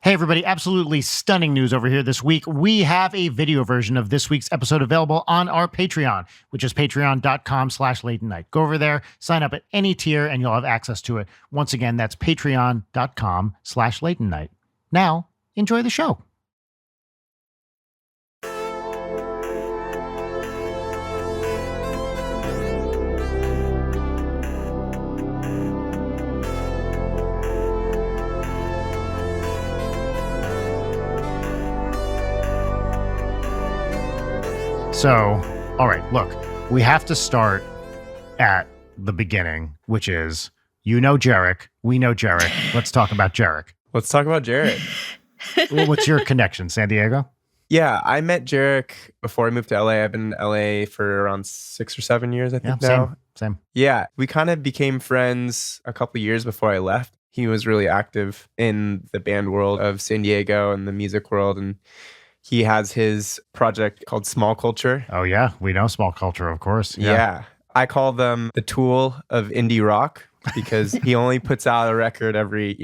Hey, everybody, absolutely stunning news over here this week. We have a video version of this week's episode available on our Patreon, which is patreon.com/late night. Go over there, sign up at any tier, and you'll have access to it. Once again, that's patreon.com/late night. Now, enjoy the show. So, all right, look, we have to start at the beginning, which is, you know Jarek, we know Jarek. Let's talk about Jarek. Let's talk about Jarek. Well, what's your connection, San Diego? Yeah, I met Jarek before I moved to LA. I've been in LA for around 6 or 7 years, I think now. Same. Yeah, we kind of became friends a couple years before I left. He was really active in the band world of San Diego and the music world, and he has his project called Small Culture. Oh, yeah. We know Small Culture, of course. Yeah. I call them the tool of indie rock because he only puts out a record every,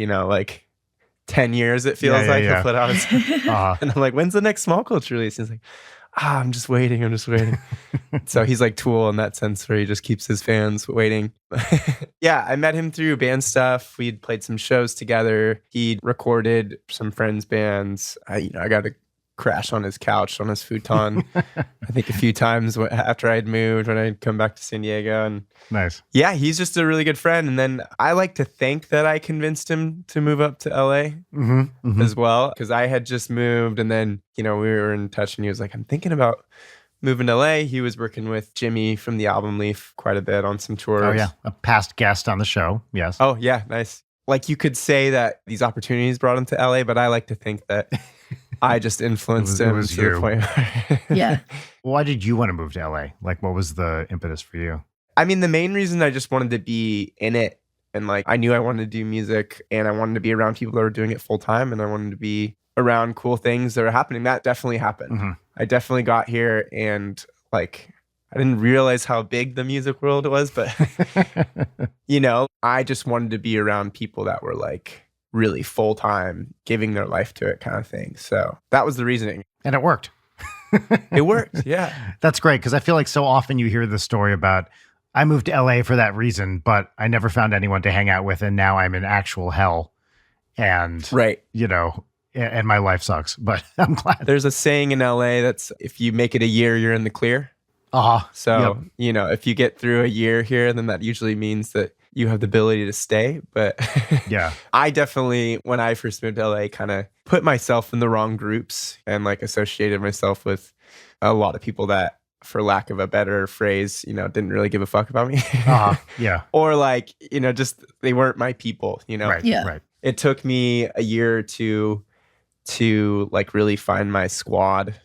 10 years, it feels like. He'll put out his... And I'm like, when's the next Small Culture release? He's like, I'm just waiting. So he's like Tool in that sense where he just keeps his fans waiting. Yeah, I met him through band stuff. We'd played some shows together. He'd recorded some friends' bands. I got to crash on his couch, on his futon, I think a few times after I'd moved, when I'd come back to San Diego. And nice. Yeah, he's just a really good friend. And then I like to think that I convinced him to move up to LA as well, because I had just moved, and then, we were in touch, and he was like, I'm thinking about moving to LA. He was working with Jimmy from the album Leaf quite a bit on some tours. Oh, yeah. A past guest on the show. Yes. Oh, yeah. Nice. Like, you could say that these opportunities brought him to LA, but I like to think that I just influenced him to the point where... Yeah. Why did you want to move to LA? Like, what was the impetus for you? I mean, the main reason I just wanted to be in it, and I knew I wanted to do music, and I wanted to be around people that were doing it full time, and I wanted to be around cool things that are happening. That definitely happened. I definitely got here, and I didn't realize how big the music world was, but I just wanted to be around people that were really full time, giving their life to it kind of thing. So that was the reasoning. And it worked. It worked. Yeah. That's great. Because I feel like so often you hear the story about, I moved to LA for that reason, but I never found anyone to hang out with. And now I'm in actual hell. And, right. And my life sucks, but I'm glad. There's a saying in LA that's, if you make it a year, you're in the clear. So, if you get through a year here, then that usually means that you have the ability to stay. But yeah, I definitely, when I first moved to LA, kind of put myself in the wrong groups and associated myself with a lot of people that, for lack of a better phrase, didn't really give a fuck about me. Yeah. Or just they weren't my people, Right. Yeah. Right. It took me a year or two to really find my squad.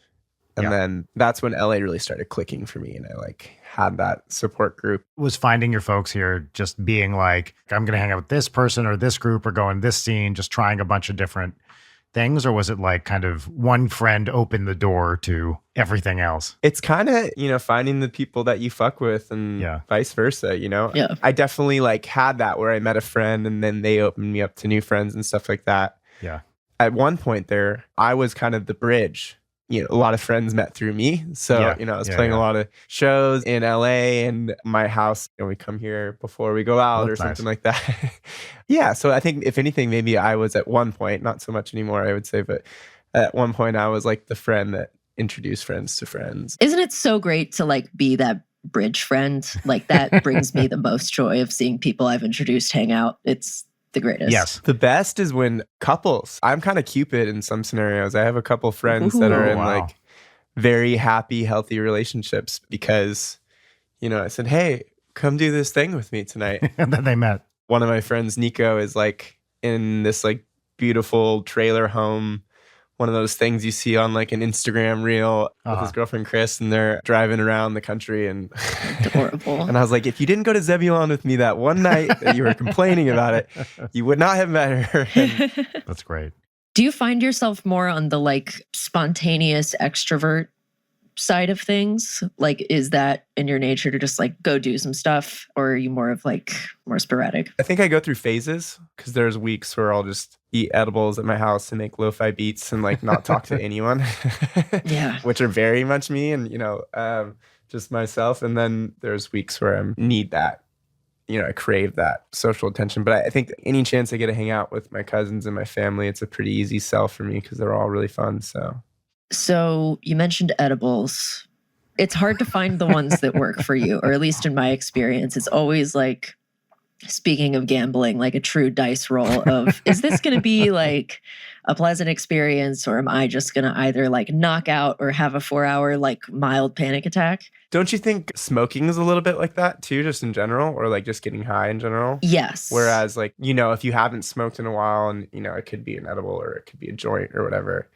And then that's when LA really started clicking for me. And I had that support group. Was finding your folks here just being like, I'm going to hang out with this person or this group or go in this scene, just trying a bunch of different things? Or was it kind of one friend opened the door to everything else? It's kind of, finding the people that you fuck with and vice versa, Yeah. I definitely had that where I met a friend and then they opened me up to new friends and stuff like that. Yeah. At one point there, I was kind of the bridge. A lot of friends met through me. So, I was playing a lot of shows in LA and my house. We come here before we go out or something like that. Yeah. So I think if anything, maybe I was at one point, not so much anymore, I would say, but at one point I was the friend that introduced friends to friends. Isn't it so great to be that bridge friend? That brings me the most joy of seeing people I've introduced hang out. It's the greatest. Yes. The best is when couples, I'm kind of Cupid in some scenarios. I have a couple friends that are in very happy, healthy relationships because, I said, hey, come do this thing with me tonight. And then they met. One of my friends, Nico, is in this beautiful trailer home, one of those things you see on an Instagram reel with his girlfriend Chris, and they're driving around the country and adorable. And I was like, if you didn't go to Zebulon with me that one night that you were complaining about it, you would not have met her. And that's great. Do you find yourself more on the spontaneous extrovert side of things? Like, is that in your nature to just like go do some stuff, or are you more of like more sporadic? I think I go through phases because there's weeks where I'll just eat edibles at my house and make lo-fi beats and like not talk to anyone. Yeah. Which are very much me and, just myself. And then there's weeks where I need that. I crave that social attention. But I think any chance I get to hang out with my cousins and my family, it's a pretty easy sell for me because they're all really fun. So you mentioned edibles. It's hard to find the ones that work for you, or at least in my experience, it's always like, speaking of gambling, like a true dice roll of, is this going to be like a pleasant experience, or am I just going to either like knock out or have a 4-hour like mild panic attack? Don't you think smoking is a little bit like that too, just in general, or like just getting high in general? Yes. Whereas like, if you haven't smoked in a while and, it could be an edible or it could be a joint or whatever.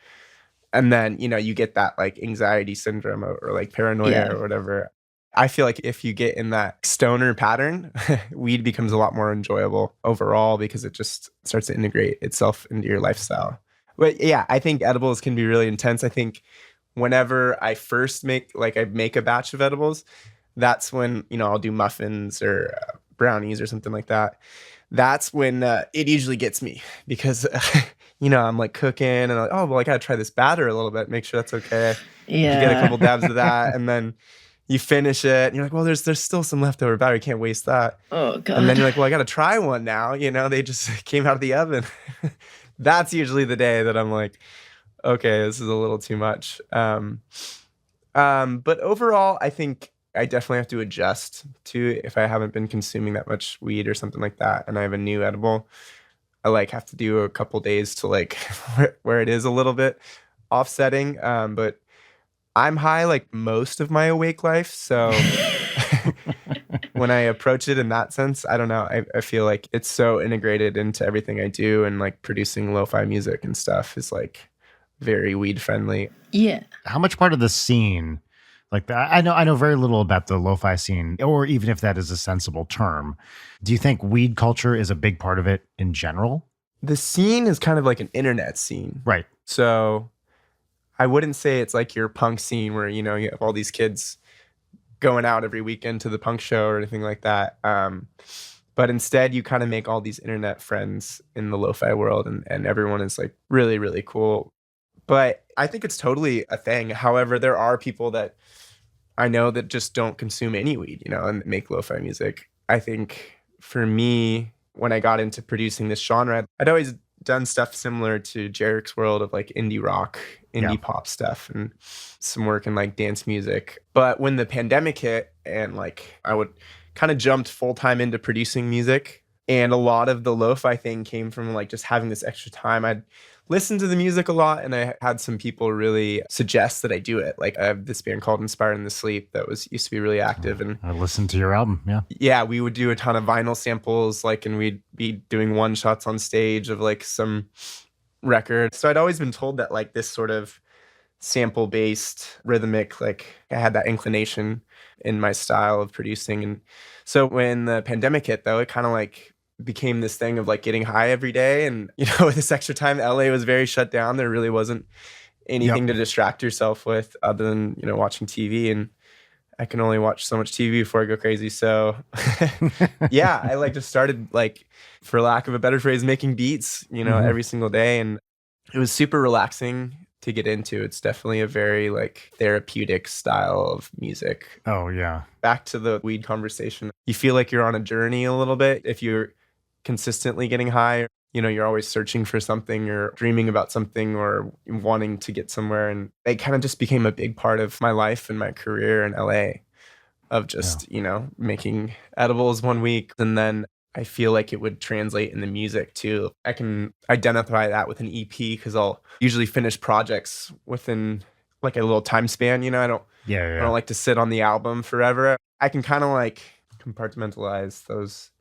And then, you get that like anxiety syndrome or like paranoia or whatever. I feel like if you get in that stoner pattern, weed becomes a lot more enjoyable overall because it just starts to integrate itself into your lifestyle. But yeah, I think edibles can be really intense. I think whenever I first make a batch of edibles, that's when, I'll do muffins or brownies or something like that. That's when it usually gets me because, I'm like cooking and I'm like, oh, well, I got to try this batter a little bit, make sure that's okay. Yeah. You get a couple dabs of that and then you finish it and you're like, well, there's still some leftover batter. You can't waste that. Oh, God. And then you're like, well, I got to try one now. They just came out of the oven. That's usually the day that I'm like, okay, this is a little too much. But overall, I think I definitely have to adjust to if I haven't been consuming that much weed or something like that and I have a new edible. I like have to do a couple days to like where it is a little bit offsetting. But I'm high like most of my awake life. So when I approach it in that sense, I don't know. I feel like it's so integrated into everything I do and like producing lo-fi music and stuff is like very weed friendly. Yeah. How much part of the scene, like that? I know very little about the lo-fi scene, or even if that is a sensible term. Do you think weed culture is a big part of it in general? The scene is kind of like an internet scene. Right. So I wouldn't say it's like your punk scene where, you have all these kids going out every weekend to the punk show or anything like that. But instead you kind of make all these internet friends in the lo-fi world and everyone is like really, really cool. But I think it's totally a thing. However, there are people that I know that just don't consume any weed, and make lo-fi music. I think for me, when I got into producing this genre, I'd always done stuff similar to Jarek's world of like indie rock, indie pop stuff and some work in like dance music. But when the pandemic hit and like I would kind of jumped full-time into producing music, and a lot of the lo-fi thing came from like just having this extra time. I'd listened to the music a lot and I had some people really suggest that I do it. Like I have this band called Inspired in the Sleep that used to be really active. And I listened to your album. Yeah. Yeah. We would do a ton of vinyl samples, and we'd be doing one shots on stage of like some record. So I'd always been told that like this sort of sample based rhythmic, like I had that inclination in my style of producing. And so when the pandemic hit though, it kind of like became this thing of like getting high every day. And, with this extra time, LA was very shut down. There really wasn't anything to distract yourself with other than, watching TV. And I can only watch so much TV before I go crazy. So yeah, I like just started like, for lack of a better phrase, making beats, every single day. And it was super relaxing to get into. It's definitely a very like therapeutic style of music. Oh yeah. Back to the weed conversation. You feel like you're on a journey a little bit if you're consistently getting high. You're always searching for something or dreaming about something or wanting to get somewhere. And it kind of just became a big part of my life and my career in LA of just, making edibles one week. And then I feel like it would translate in the music too. I can identify that with an EP because I'll usually finish projects within like a little time span. I don't like to sit on the album forever. I can kind of like compartmentalize those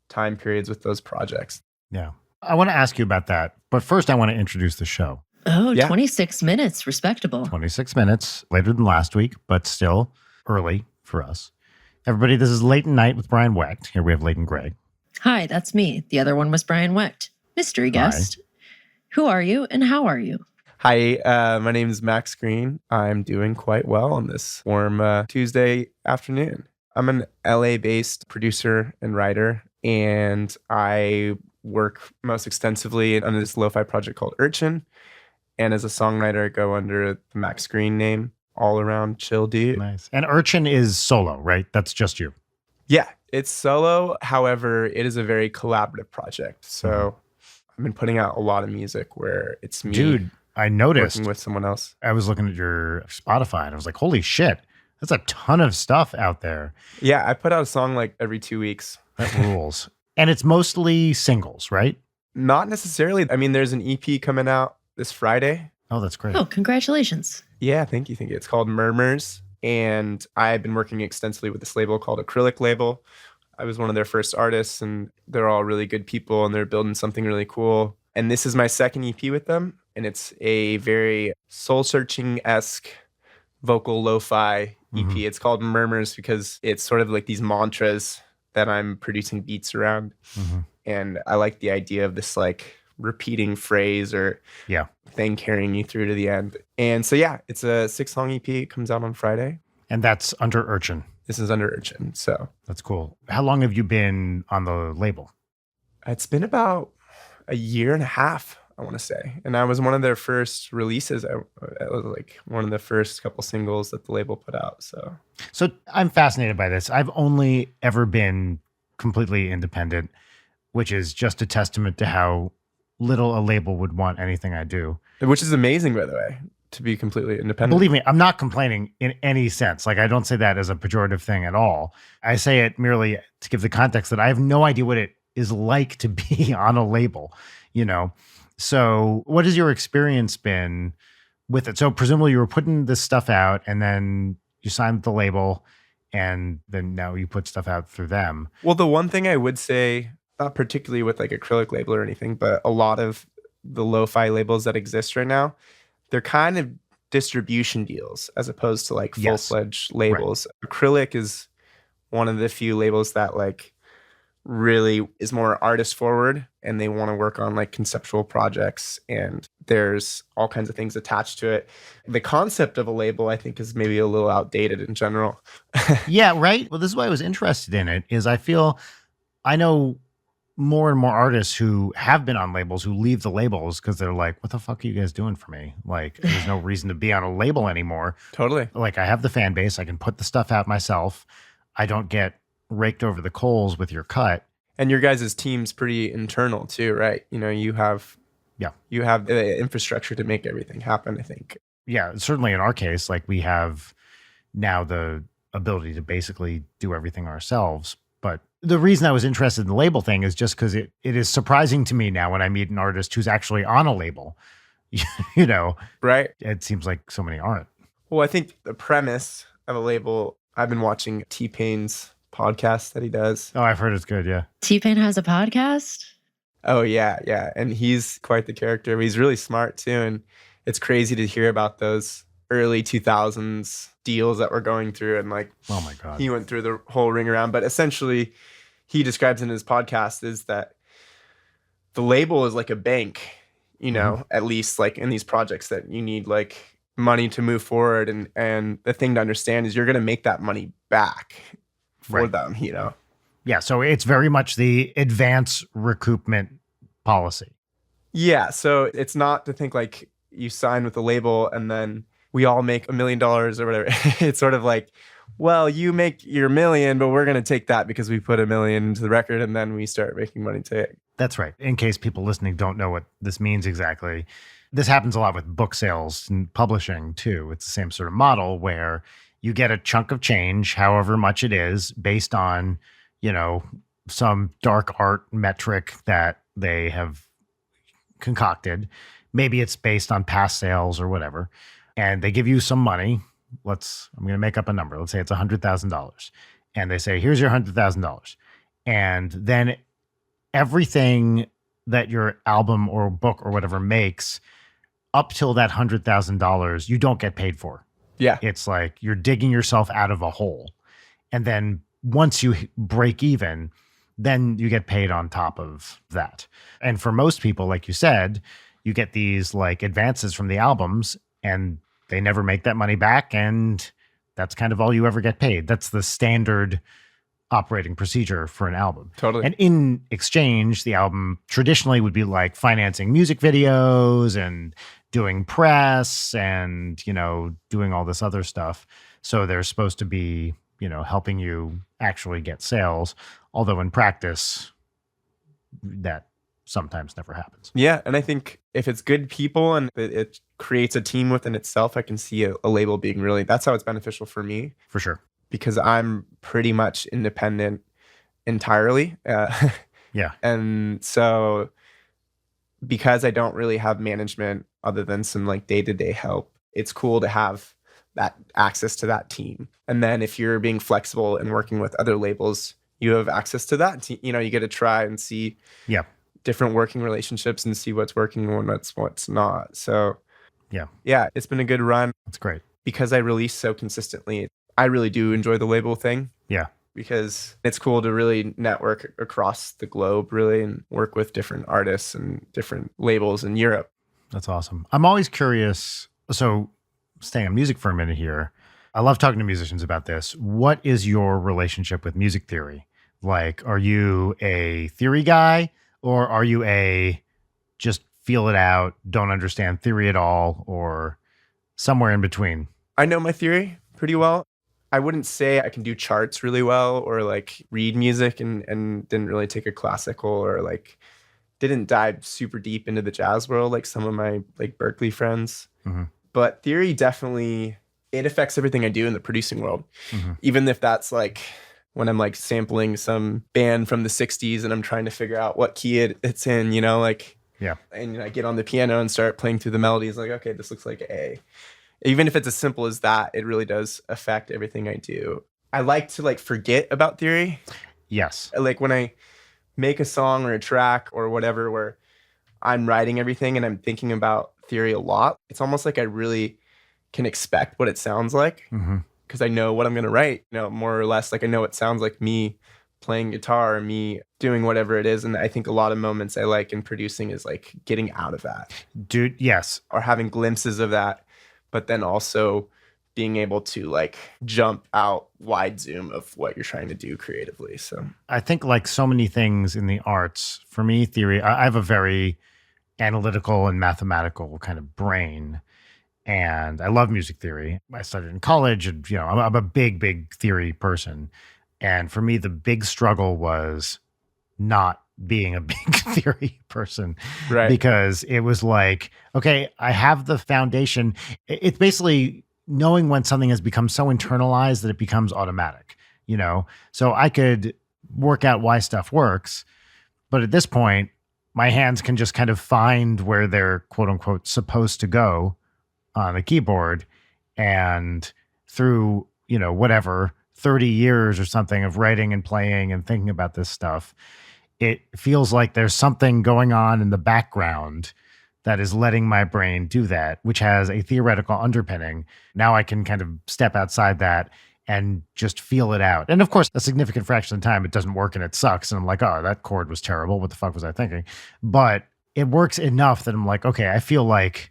time periods with those projects. Yeah. I want to ask you about that. But first I want to introduce the show. Oh, yeah. 26 minutes. Respectable. 26 minutes later than last week, but still early for us. Everybody, this is Late Night with Brian Wecht. Here we have Leighton Gray. Hi, that's me. The other one was Brian Wecht. Mystery guest. Hi. Who are you and how are you? Hi, my name is Max Green. I'm doing quite well on this warm Tuesday afternoon. I'm an LA-based producer and writer, and I work most extensively on this lo-fi project called URCHN. And as a songwriter, I go under the Max Green name, all around chill dude. Nice. And URCHN is solo, right? That's just you. Yeah, it's solo. However, it is a very collaborative project. So I've been putting out a lot of music where it's me. Dude, I noticed working with someone else. I was looking at your Spotify and I was like, holy shit, that's a ton of stuff out there. Yeah, I put out a song like every 2 weeks. That rules. And it's mostly singles, right? Not necessarily. I mean, there's an EP coming out this Friday. Oh, that's great. Oh, congratulations. Yeah, thank you. It's called Murmurs. And I've been working extensively with this label called Acrylic Label. I was one of their first artists, and they're all really good people, and they're building something really cool. And this is my second EP with them. And it's a very soul-searching-esque vocal lo-fi EP. It's called Murmurs because it's sort of like these mantras that I'm producing beats around. And I like the idea of this like repeating phrase or thing carrying you through to the end. And so, yeah, it's a 6-song EP. It comes out on Friday. And that's under URCHN. This is under URCHN. So that's cool. How long have you been on the label? It's been about a year and a half, I want to say. And I was one of their first releases. I was like one of the first couple singles that the label put out. So I'm fascinated by this. I've only ever been completely independent, which is just a testament to how little a label would want anything I do. Which is amazing, by the way, to be completely independent. Believe me, I'm not complaining in any sense. Like, I don't say that as a pejorative thing at all. I say it merely to give the context that I have no idea what it is like to be on a label, you know? So what has your experience been with it? So presumably you were putting this stuff out and then you signed the label and then now you put stuff out through them. Well, the one thing I would say, not particularly with like Acrylic Label or anything, but a lot of the lo-fi labels that exist right now, they're kind of distribution deals as opposed to like full-fledged labels. Right. Acrylic is one of the few labels that like really is more artist forward and they want to work on like conceptual projects and there's all kinds of things attached to it. The concept of a label, I think, is maybe a little outdated in general. Yeah, right. Well, this is why I was interested in it, is I feel I know more and more artists who have been on labels who leave the labels because they're like, what the fuck are you guys doing for me? Like, there's no reason to be on a label anymore. Totally. Like, I have the fan base. I can put the stuff out myself. I don't get raked over the coals with your cut. And your guys' team's pretty internal too, right? You know, you have the infrastructure to make everything happen, I think. Yeah, certainly in our case, like we have now the ability to basically do everything ourselves. But the reason I was interested in the label thing is just because it is surprising to me now when I meet an artist who's actually on a label, you know? Right. It seems like so many aren't. Well, I think the premise of a label, I've been watching T-Pain's podcast that he does. Oh, I've heard it's good, yeah. T-Pain has a podcast? Oh, yeah. And he's quite the character. But he's really smart too. And it's crazy to hear about those early 2000s deals that we're going through. And like, oh my God, he went through the whole ring around. But essentially, he describes in his podcast is that the label is like a bank, you know, at least like in these projects that you need like money to move forward. And the thing to understand is you're going to make that money back for them, you know? Yeah, so it's very much the advance recoupment policy. Yeah, so it's not to think like you sign with the label and then we all make $1 million or whatever. It's sort of like, well, you make your $1 million, but we're going to take that because we put $1 million into the record and then we start making money too. That's right. In case people listening don't know what this means exactly, this happens a lot with book sales and publishing too. It's the same sort of model where you get a chunk of change, however much it is, based on, you know, some dark art metric that they have concocted. Maybe it's based on past sales or whatever. And they give you some money. I'm going to make up a number. Let's say it's $100,000. And they say, here's your $100,000. And then everything that your album or book or whatever makes up till that $100,000, you don't get paid for. Yeah. It's like you're digging yourself out of a hole. And then once you break even, then you get paid on top of that. And for most people, like you said, you get these like advances from the albums and they never make that money back. And that's kind of all you ever get paid. That's the standard operating procedure for an album. Totally. And in exchange, the album traditionally would be like financing music videos and doing press and, you know, doing all this other stuff. So they're supposed to be, you know, helping you actually get sales. Although in practice, that sometimes never happens. Yeah. And I think if it's good people and it creates a team within itself, I can see a label being really, that's how it's beneficial for me. For sure. Because I'm pretty much independent entirely. Yeah. And so because I don't really have management other than some like day-to-day help, it's cool to have that access to that team. And then if you're being flexible and working with other labels, you have access to that. You know, you get to try and see different working relationships and see what's working and what's not. So yeah, it's been a good run. That's great. Because I release so consistently, I really do enjoy the label thing. Yeah. Because it's cool to really network across the globe, really, and work with different artists and different labels in Europe. That's awesome. I'm always curious. So staying on music for a minute here, I love talking to musicians about this. What is your relationship with music theory? Like, are you a theory guy or are you a just feel it out, don't understand theory at all, or somewhere in between? I know my theory pretty well. I wouldn't say I can do charts really well or like read music and didn't really take a classical or like didn't dive super deep into the jazz world like some of my like Berkeley friends. Mm-hmm. But theory definitely, it affects everything I do in the producing world. Mm-hmm. Even if that's like when I'm like sampling some band from the 60s and I'm trying to figure out what key it's in, you know, like, yeah. And I get on the piano and start playing through the melodies like, okay, this looks like A. Even if it's as simple as that, it really does affect everything I do. I like to like forget about theory. Yes. Like when I make a song or a track or whatever where I'm writing everything and I'm thinking about theory a lot, it's almost like I really can expect what it sounds like because I know what I'm going to write, you know, more or less. Like I know it sounds like me playing guitar or me doing whatever it is. And I think a lot of moments I like in producing is like getting out of that. Dude, yes. Or having glimpses of that. But then also being able to like jump out wide zoom of what you're trying to do creatively. So I think like so many things in the arts, for me, theory, I have a very analytical and mathematical kind of brain. And I love music theory. I studied in college and, you know, I'm a big theory person. And for me, the big struggle was not being a big theory person, right? Because it was like, okay, I have the foundation. It's basically knowing when something has become so internalized that it becomes automatic, you know? So I could work out why stuff works, but at this point, my hands can just kind of find where they're quote unquote supposed to go on the keyboard. And through, you know, whatever, 30 years or something of writing and playing and thinking about this stuff, it feels like there's something going on in the background that is letting my brain do that, which has a theoretical underpinning. Now I can kind of step outside that and just feel it out. And of course, a significant fraction of the time, it doesn't work and it sucks. And I'm like, oh, that chord was terrible. What the fuck was I thinking? But it works enough that I'm like, okay, I feel like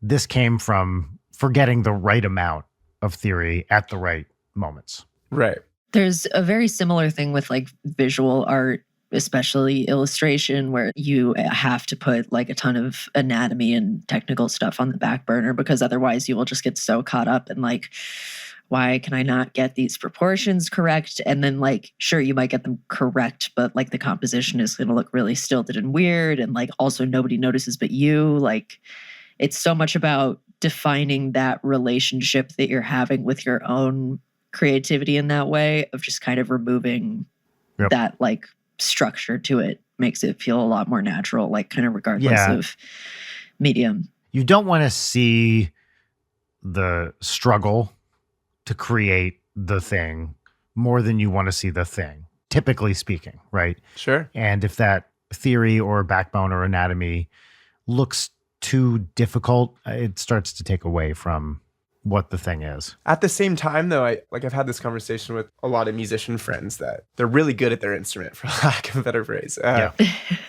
this came from forgetting the right amount of theory at the right moments. Right. There's a very similar thing with like visual art, especially illustration, where you have to put like a ton of anatomy and technical stuff on the back burner because otherwise you will just get so caught up in like, why can I not get these proportions correct? And then like, sure, you might get them correct, but like the composition is going to look really stilted and weird. And like also nobody notices but you. Like it's so much about defining that relationship that you're having with your own creativity in that way of just kind of removing that like structure to it makes it feel a lot more natural, like kind of regardless of medium. You don't want to see the struggle to create the thing more than you want to see the thing, typically speaking, right? Sure. And if that theory or backbone or anatomy looks too difficult, it starts to take away from what the thing is. At the same time, though, I've had this conversation with a lot of musician friends that they're really good at their instrument, for lack of a better phrase.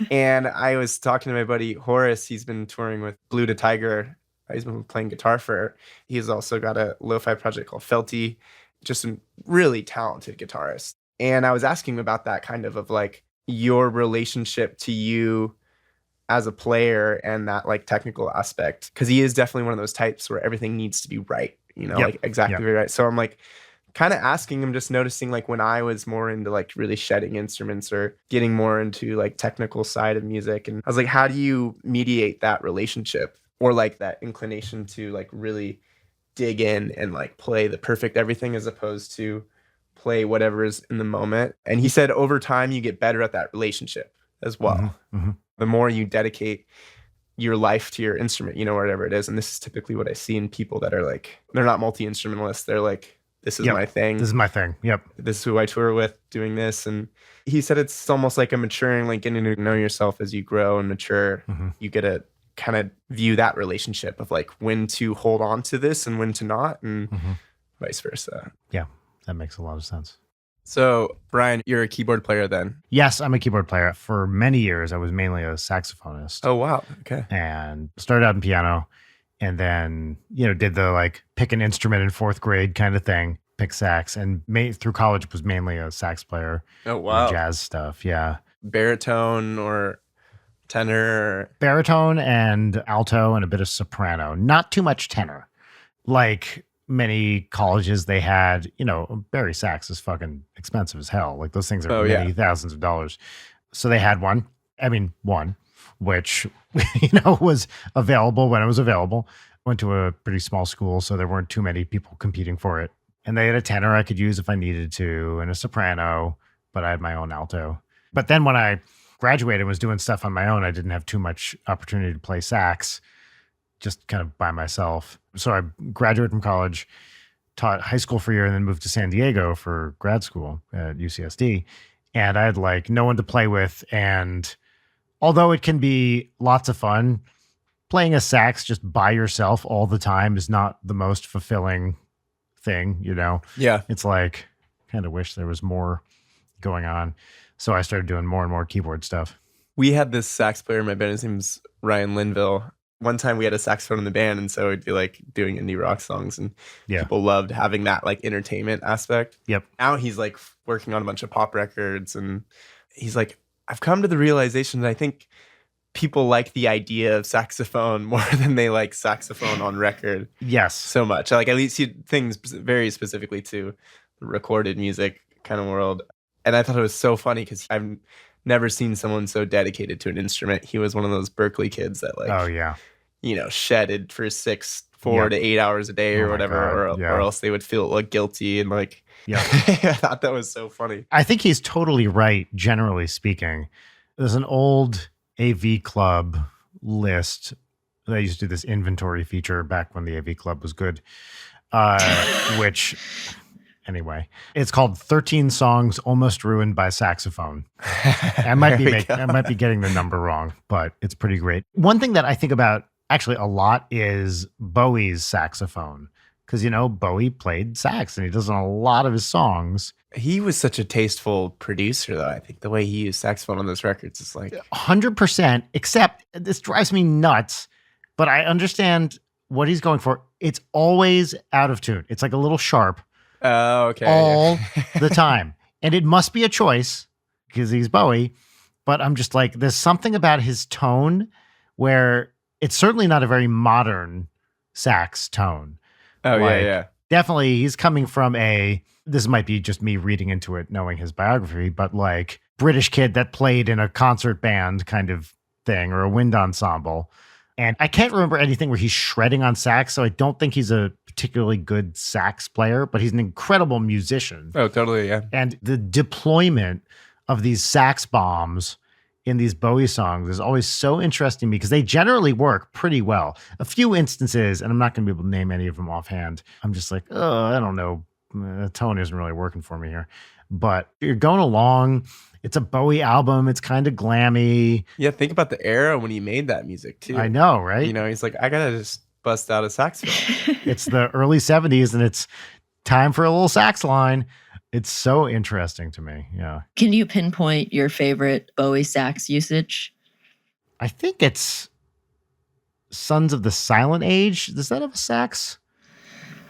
And I was talking to my buddy Horace. He's been touring with Blue to Tiger. He's been playing guitar for. He's also got a lo-fi project called Felty. Just a really talented guitarist. And I was asking him about that kind of like your relationship to you as a player and that like technical aspect. Because he is definitely one of those types where everything needs to be right, like exactly right. So I'm like kind of asking him, just noticing like when I was more into like really shedding instruments or getting more into like technical side of music. And I was like, how do you mediate that relationship or like that inclination to like really dig in and like play the perfect everything as opposed to play whatever is in the moment? And he said over time you get better at that relationship as well. The more you dedicate your life to your instrument, whatever it is. And this is typically what I see in people that are like, they're not multi-instrumentalists. They're like, this is my thing. This is my thing. Yep. This is who I tour with doing this. And he said it's almost like a maturing, like getting to know yourself as you grow and mature. You get to kind of view that relationship of like when to hold on to this and when to not, and vice versa. Yeah, that makes a lot of sense. So, Brian, you're a keyboard player then? Yes, I'm a keyboard player. For many years, I was mainly a saxophonist. Oh, wow. Okay. And started out in piano and then, did the like pick an instrument in fourth grade kind of thing, pick sax. And through college was mainly a sax player. Oh, wow. Jazz stuff, yeah. Baritone or tenor? Baritone and alto and a bit of soprano. Not too much tenor. Like many colleges, they had, bari sax is fucking expensive as hell. Like those things are many thousands of dollars. So they had one, which, was available when it was available. Went to a pretty small school, so there weren't too many people competing for it. And they had a tenor I could use if I needed to, and a soprano, but I had my own alto. But then when I graduated and was doing stuff on my own, I didn't have too much opportunity to play sax, just kind of by myself. So I graduated from college, taught high school for a year, and then moved to San Diego for grad school at UCSD. And I had like no one to play with. And although it can be lots of fun, playing a sax just by yourself all the time is not the most fulfilling thing, Yeah. It's like, kind of wish there was more going on. So I started doing more and more keyboard stuff. We had this sax player in my band. His name's Ryan Linville. One time we had a saxophone in the band, and so we'd be like doing indie rock songs, and people loved having that like entertainment aspect. Yep. Now he's like working on a bunch of pop records, and he's like, I've come to the realization that I think people like the idea of saxophone more than they like saxophone on record. Yes. So much. Like at least things very specifically to the recorded music kind of world. And I thought it was so funny because I've never seen someone so dedicated to an instrument. He was one of those Berkeley kids that like, shedded for 4 to 8 hours a day or whatever, or else they would feel like guilty and like, I thought that was so funny. I think he's totally right, generally speaking. There's an old AV Club list. They used to do this inventory feature back when the AV Club was good, which... Anyway, it's called 13 Songs Almost Ruined by Saxophone. I might be getting the number wrong, but it's pretty great. One thing that I think about actually a lot is Bowie's saxophone. Because, Bowie played sax and he does in a lot of his songs. He was such a tasteful producer, though. I think the way he used saxophone on those records is like 100%, except this drives me nuts, but I understand what he's going for. It's always out of tune. It's like a little sharp. Oh, okay. All the time. And it must be a choice because he's Bowie. But I'm just like, there's something about his tone where it's certainly not a very modern sax tone. Oh, yeah. Definitely, he's coming from this might be just me reading into it, knowing his biography, but like British kid that played in a concert band kind of thing or a wind ensemble. And I can't remember anything where he's shredding on sax, so I don't think he's a particularly good sax player, but he's an incredible musician. Oh, totally, yeah. And the deployment of these sax bombs in these Bowie songs is always so interesting because they generally work pretty well. A few instances, and I'm not going to be able to name any of them offhand, I'm just like, I don't know, the tone isn't really working for me here. But you're going along. It's a Bowie album. It's kind of glammy. Yeah, think about the era when he made that music, too. I know, right? He's like, I got to just bust out a saxophone. It's the early 70s, and it's time for a little sax line. It's so interesting to me, yeah. Can you pinpoint your favorite Bowie sax usage? I think it's Sons of the Silent Age. Does that have a sax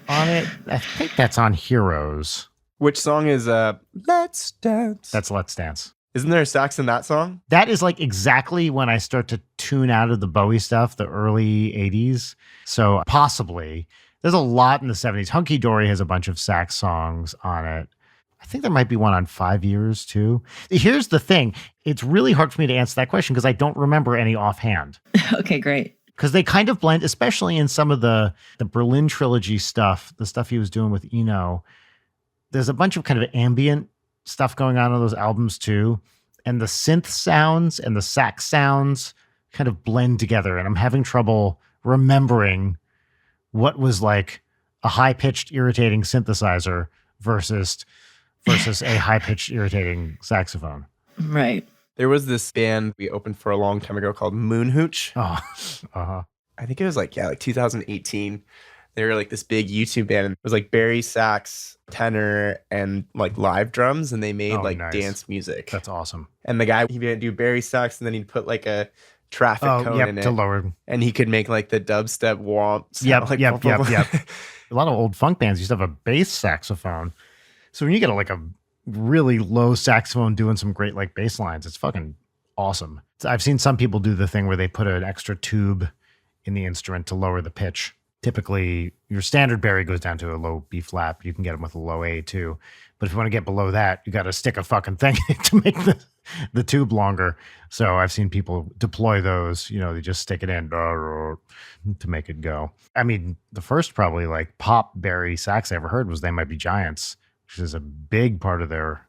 on it? I think that's on Heroes. Which song is Let's Dance? That's Let's Dance. Isn't there a sax in that song? That is like exactly when I start to tune out of the Bowie stuff, the early 80s. So possibly. There's a lot in the 70s. Hunky Dory has a bunch of sax songs on it. I think there might be one on 5 Years too. Here's the thing. It's really hard for me to answer that question because I don't remember any offhand. Okay, great. Because they kind of blend, especially in some of the Berlin trilogy stuff, the stuff he was doing with Eno. There's a bunch of kind of ambient stuff going on those albums too. And the synth sounds and the sax sounds kind of blend together. And I'm having trouble remembering what was like a high-pitched, irritating synthesizer versus a high-pitched, irritating saxophone. Right. There was this band we opened for a long time ago called Moon Hooch. Oh, uh-huh. I think it was like 2018. They were like this big YouTube band. And it was like Barry sax, tenor, and like live drums. And they made nice dance music. That's awesome. And the guy, he'd do Barry sax and then he'd put like a traffic cone in it. To lower. And he could make like the dubstep womp sound. Yep. A lot of old funk bands used to have a bass saxophone. So when you get a really low saxophone doing some great like bass lines, it's fucking awesome. I've seen some people do the thing where they put an extra tube in the instrument to lower the pitch. Typically, your standard Barry goes down to a low B flat, but you can get them with a low A too. But if you want to get below that, you got to stick a fucking thing to make the tube longer. So I've seen people deploy those, they just stick it in to make it go. I mean, the first probably like pop Barry sax I ever heard was They Might Be Giants, which is a big part of their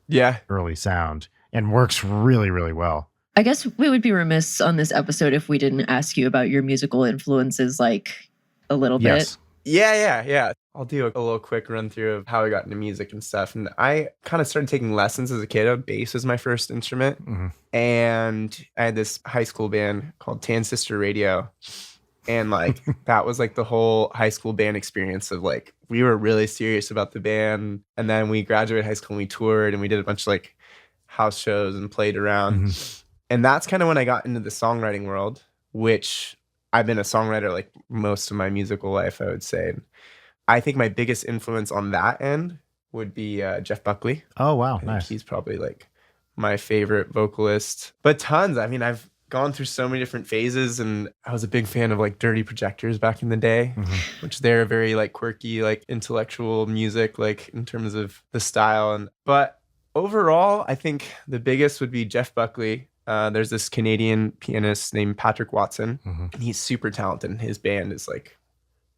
early sound and works really, really well. I guess we would be remiss on this episode if we didn't ask you about your musical influences, like a little bit. Yeah. I'll do a little quick run through of how I got into music and stuff. And I kind of started taking lessons as a kid. Bass was my first instrument. Mm-hmm. And I had this high school band called Tan Sister Radio. And like, that was like the whole high school band experience of like, we were really serious about the band. And then we graduated high school and we toured and we did a bunch of like house shows and played around. Mm-hmm. And that's kind of when I got into the songwriting world, which I've been a songwriter like most of my musical life, I would say. I think my biggest influence on that end would be Jeff Buckley. Oh, wow. Nice. He's probably like my favorite vocalist, but tons. I mean, I've gone through so many different phases and I was a big fan of like Dirty Projectors back in the day, which they're very like quirky, like intellectual music, like in terms of the style. But overall, I think the biggest would be Jeff Buckley. There's this Canadian pianist named Patrick Watson, and he's super talented. And his band is like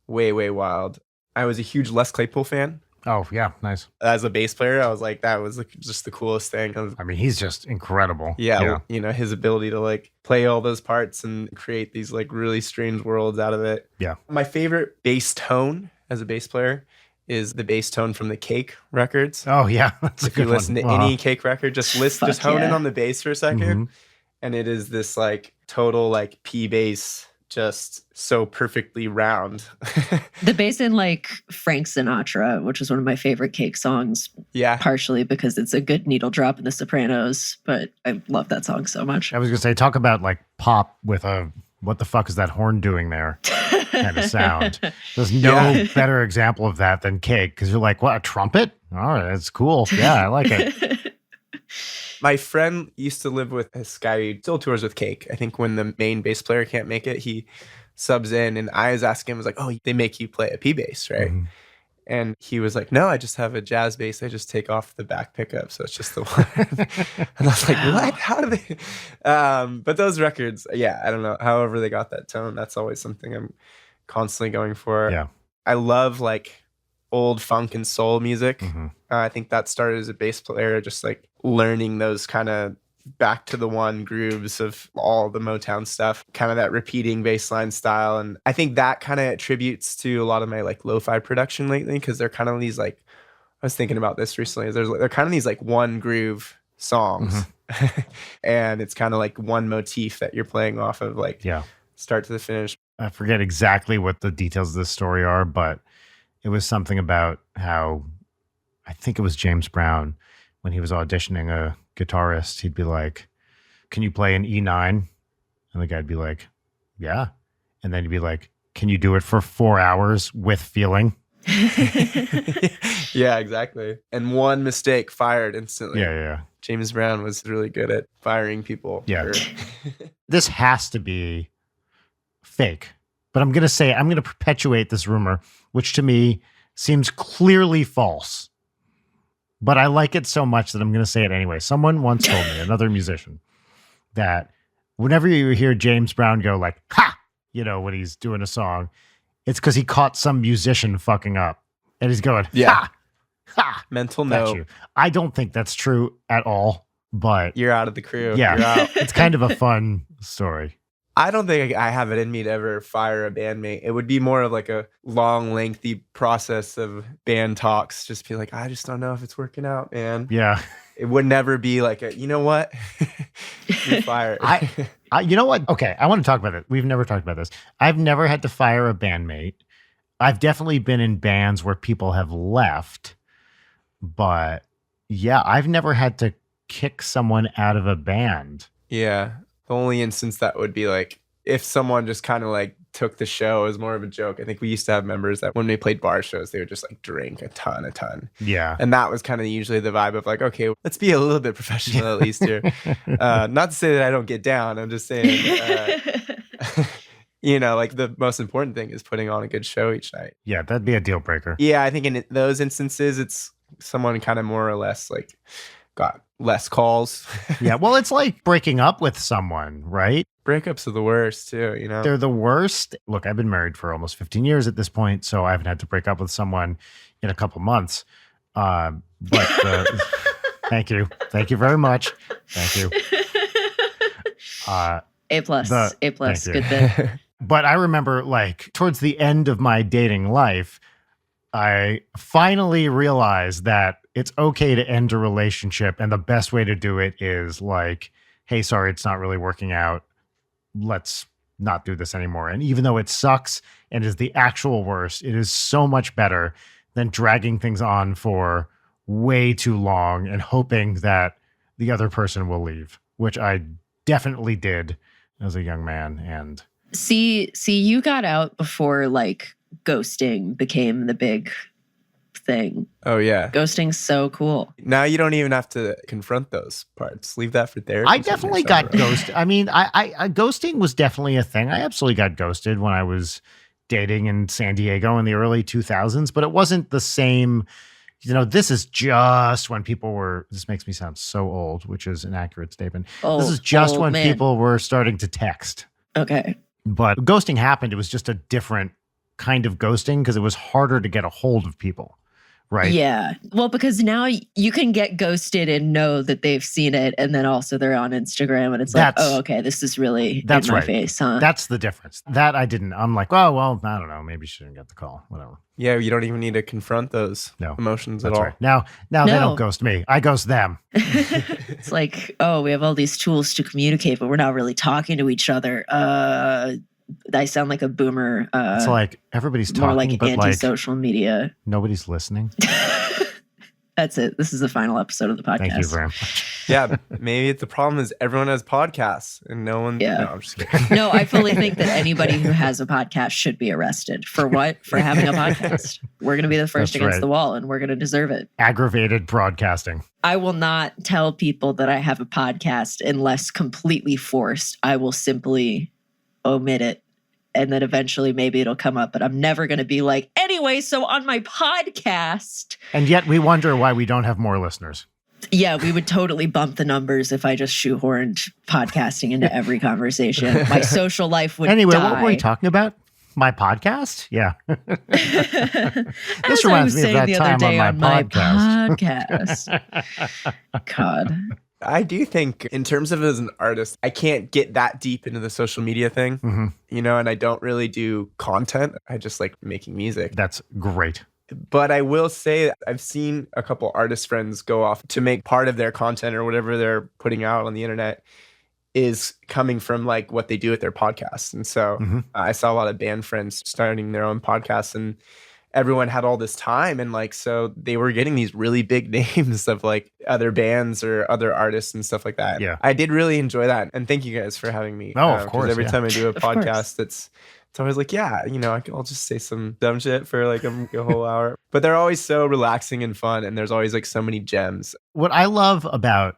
way, way wild. I was a huge Les Claypool fan. Oh, yeah. Nice. As a bass player, I was like, that was like just the coolest thing. I mean, he's just incredible. Yeah. His ability to like play all those parts and create these like really strange worlds out of it. Yeah. My favorite bass tone as a bass player is the bass tone from the Cake records. Oh, yeah. That's if you listen to any Cake record, just hone in on the bass for a second. Mm-hmm. And it is this like total like P bass, just so perfectly round. The bass in like Frank Sinatra, which is one of my favorite Cake songs. Yeah. Partially because it's a good needle drop in The Sopranos, but I love that song so much. I was going to say, talk about like pop with a, what the fuck is that horn doing there kind of sound. There's no better example of that than Cake, because you're like, what, a trumpet? All right, that's cool. Yeah, I like it. My friend used to live with this guy who still tours with Cake. I think when the main bass player can't make it, he subs in. And I was asking him, I was like, oh, they make you play a P bass, right? Mm-hmm. And he was like, no, I just have a jazz bass. I just take off the back pickup. So it's just the one. And I was like, what? How do they? But those records, I don't know. However they got that tone, that's always something I'm constantly going for. Yeah. I love like old funk and soul music. Mm-hmm. I think that started as a bass player, just like learning those kind of back to the one grooves of all the Motown stuff, kind of that repeating bass line style. And I think that kind of attributes to a lot of my like lo-fi production lately, because they're kind of these like, I was thinking about this recently, they're kind of these like one groove songs. Mm-hmm. And it's kind of like one motif that you're playing off of, like start to the finish. I forget exactly what the details of this story are, but it was something about how, I think it was James Brown, when he was auditioning a guitarist, he'd be like, can you play an E9? And the guy'd be like, yeah. And then you'd be like, can you do it for 4 hours with feeling? Yeah, exactly. And one mistake, fired instantly. Yeah. James Brown was really good at firing people. Yeah. This has to be fake. But I'm going to perpetuate this rumor, which to me seems clearly false. But I like it so much that I'm going to say it anyway. Someone once told me, another musician, that whenever you hear James Brown go like, ha, when he's doing a song, it's because he caught some musician fucking up. And he's going, ha, ha. Mental note. I don't think that's true at all, but you're out of the crew. Yeah. You're out. It's kind of a fun story. I don't think I have it in me to ever fire a bandmate. It would be more of like a long, lengthy process of band talks. Just be like, I just don't know if it's working out, man. Yeah. It would never be like you know what? You fire. You know what? Okay, I want to talk about it. We've never talked about this. I've never had to fire a bandmate. I've definitely been in bands where people have left. But yeah, I've never had to kick someone out of a band. Yeah. The only instance that would be like if someone just kind of like took the show as more of a joke. I think we used to have members that when we played bar shows, they would just like drink a ton. Yeah. And that was kind of usually the vibe of like, okay, let's be a little bit professional at least here. Not to say that I don't get down. I'm just saying, like the most important thing is putting on a good show each night. Yeah, that'd be a deal breaker. Yeah, I think in those instances, it's someone kind of more or less like got less calls. Yeah, well, it's like breaking up with someone, right? Breakups are the worst too, They're the worst. Look, I've been married for almost 15 years at this point, so I haven't had to break up with someone in a couple months. But thank you. Thank you very much. Thank you. A+. Good bit. But I remember like towards the end of my dating life, I finally realized that it's okay to end a relationship. And the best way to do it is like, hey, sorry, it's not really working out. Let's not do this anymore. And even though it sucks and is the actual worst, it is so much better than dragging things on for way too long and hoping that the other person will leave, which I definitely did as a young man. And see, you got out before like ghosting became the big thing. Oh yeah, ghosting's so cool. Now you don't even have to confront those parts. Leave that for therapy. I definitely got ghosted. I mean, I ghosting was definitely a thing. I absolutely got ghosted when I was dating in San Diego in the early 2000s, but it wasn't the same. This is just when people were. This makes me sound so old, which is an accurate statement. This is just when people were starting to text. Okay, but ghosting happened. It was just a different kind of ghosting because it was harder to get a hold of people. Right. Yeah. Well, because now you can get ghosted and know that they've seen it. And then also they're on Instagram and it's like, oh, okay, this is really in my face, huh? That's the difference. That I didn't. I'm like, oh, well, I don't know. Maybe she didn't get the call. Whatever. Yeah. You don't even need to confront those emotions at all. Right. Now they don't ghost me. I ghost them. It's like, oh, we have all these tools to communicate, but we're not really talking to each other. I sound like a boomer. It's like everybody's talking, more like but anti-social media. Nobody's listening. That's it. This is the final episode of the podcast. Thank you very much. Yeah, maybe the problem is everyone has podcasts and no one. Yeah. No, I'm just kidding. No, I fully think that anybody who has a podcast should be arrested. For what? For having a podcast. We're going to be the first against the wall and we're going to deserve it. Aggravated broadcasting. I will not tell people that I have a podcast unless completely forced. I will simply omit it. And then eventually maybe it'll come up, but I'm never going to be like, anyway, so on my podcast. And yet we wonder why we don't have more listeners. Yeah, we would totally bump the numbers if I just shoehorned podcasting into every conversation. My social life would Anyway, die. what were we talking about? My podcast? Yeah. This reminds me of that time on my podcast. God. I do think in terms of as an artist, I can't get that deep into the social media thing, and I don't really do content. I just like making music. That's great. But I will say I've seen a couple artist friends go off to make part of their content or whatever they're putting out on the internet is coming from like what they do at their podcasts. And so I saw a lot of band friends starting their own podcasts. And everyone had all this time, and like so they were getting these really big names of like other bands or other artists and stuff like that. Yeah. I did really enjoy that, and thank you guys for having me. Oh, of course. Every time I do a Of course. podcast, it's always like, yeah, I'll just say some dumb shit for like a whole hour. But they're always so relaxing and fun, and there's always like so many gems. What I love about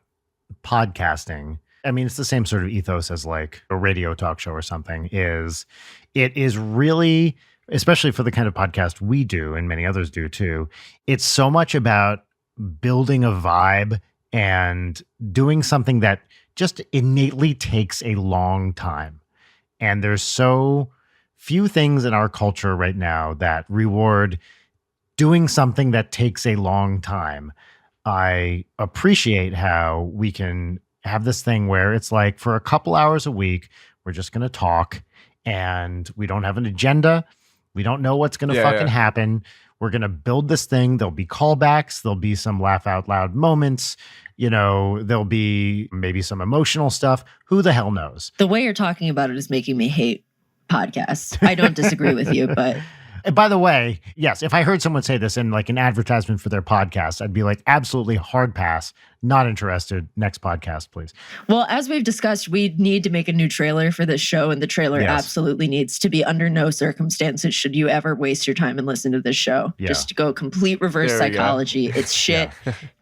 podcasting, I mean, it's the same sort of ethos as like a radio talk show or something, is it is really, especially for the kind of podcast we do and many others do too, it's so much about building a vibe and doing something that just innately takes a long time. And there's so few things in our culture right now that reward doing something that takes a long time. I appreciate how we can have this thing where it's like for a couple hours a week, we're just going to talk and we don't have an agenda. We don't know what's going to happen. We're going to build this thing. There'll be callbacks. There'll be some laugh out loud moments. There'll be maybe some emotional stuff. Who the hell knows? The way you're talking about it is making me hate podcasts. I don't disagree with you, but... By the way, yes, if I heard someone say this in like an advertisement for their podcast, I'd be like, absolutely hard pass, not interested. Next podcast, please. Well, as we've discussed, we need to make a new trailer for this show, and the trailer absolutely needs to be under no circumstances should you ever waste your time and listen to this show. Yeah. Just to go complete reverse psychology. It's shit.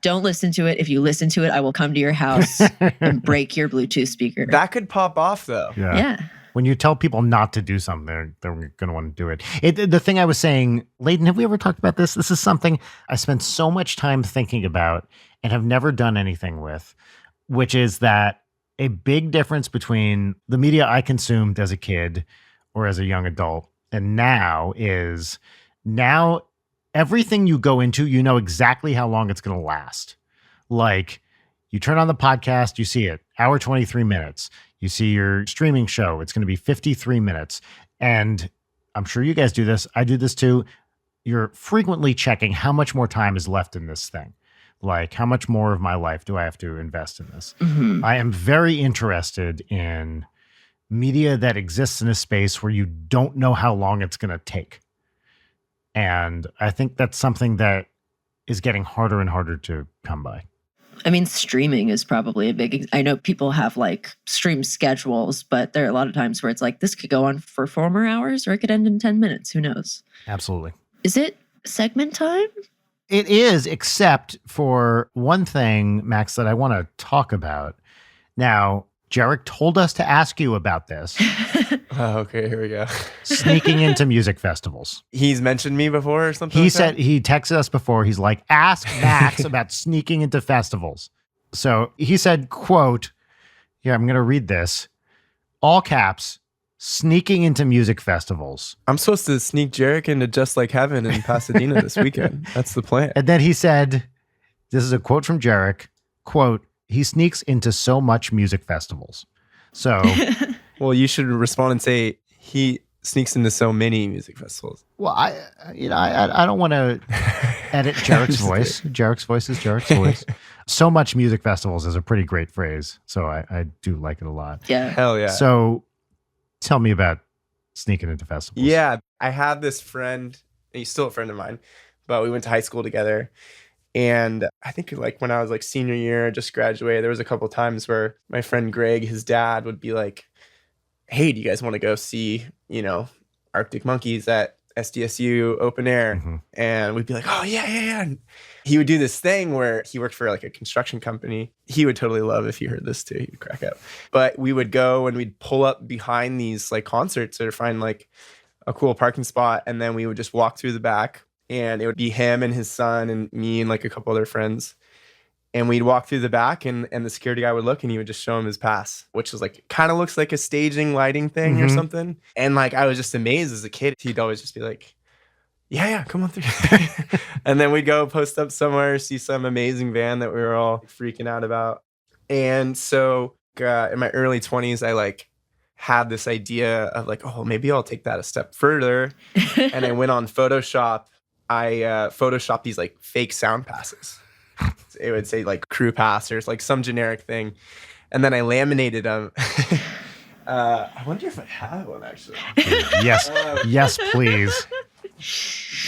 Don't listen to it. If you listen to it, I will come to your house and break your Bluetooth speaker. That could pop off though. Yeah. When you tell people not to do something, they're going to want to do it. The thing I was saying, Leighton, have we ever talked about this? This is something I spent so much time thinking about and have never done anything with, which is that a big difference between the media I consumed as a kid or as a young adult and now is everything you go into, you know exactly how long it's going to last. Like you turn on the podcast, you see it, hour 23 minutes. You see your streaming show, it's going to be 53 minutes. And I'm sure you guys do this. I do this too. You're frequently checking how much more time is left in this thing. Like, how much more of my life do I have to invest in this? Mm-hmm. I am very interested in media that exists in a space where you don't know how long it's going to take. And I think that's something that is getting harder and harder to come by. I mean, streaming is probably a big... I know people have like stream schedules, but there are a lot of times where it's like, this could go on for 4 more hours or it could end in 10 minutes. Who knows? Absolutely. Is it segment time? It is, except for one thing, Max, that I want to talk about. Now, Jarek told us to ask you about this. Oh, okay, here we go. Sneaking into music festivals. He's mentioned me before or something? He said, he texted us before. He's like, ask Max about sneaking into festivals. So he said, quote, here, I'm going to read this. All caps, sneaking into music festivals. I'm supposed to sneak Jarek into Just Like Heaven in Pasadena this weekend. That's the plan. And then he said, this is a quote from Jarek, quote, he sneaks into so much music festivals. So, well, you should respond and say he sneaks into so many music festivals. Well, I don't want to edit Jarek's voice. Jarek's voice is Jarek's voice. So much music festivals is a pretty great phrase. So I do like it a lot. Yeah. Hell yeah. So tell me about sneaking into festivals. Yeah. I had this friend, and he's still a friend of mine, but we went to high school together. And I think like when I was like senior year, just graduated, there was a couple of times where my friend Greg, his dad, would be like, hey, do you guys want to go see, Arctic Monkeys at SDSU open air? Mm-hmm. And we'd be like, oh, yeah. And he would do this thing where he worked for like a construction company. He would totally love if he heard this too. He'd crack up. But we would go and we'd pull up behind these like concerts or find like a cool parking spot. And then we would just walk through the back. And it would be him and his son and me and like a couple other friends. And we'd walk through the back and the security guy would look and he would just show him his pass, which was like, kind of looks like a staging lighting thing or something. And like, I was just amazed as a kid. He'd always just be like, yeah, come on through. And then we'd go post up somewhere, see some amazing band that we were all freaking out about. And so in my early 20s, I like had this idea of like, oh, maybe I'll take that a step further. And I went on Photoshop. I photoshopped these like fake sound passes. It would say like crew pass or like some generic thing. And then I laminated them. I wonder if I have one actually. Yes, yes, please.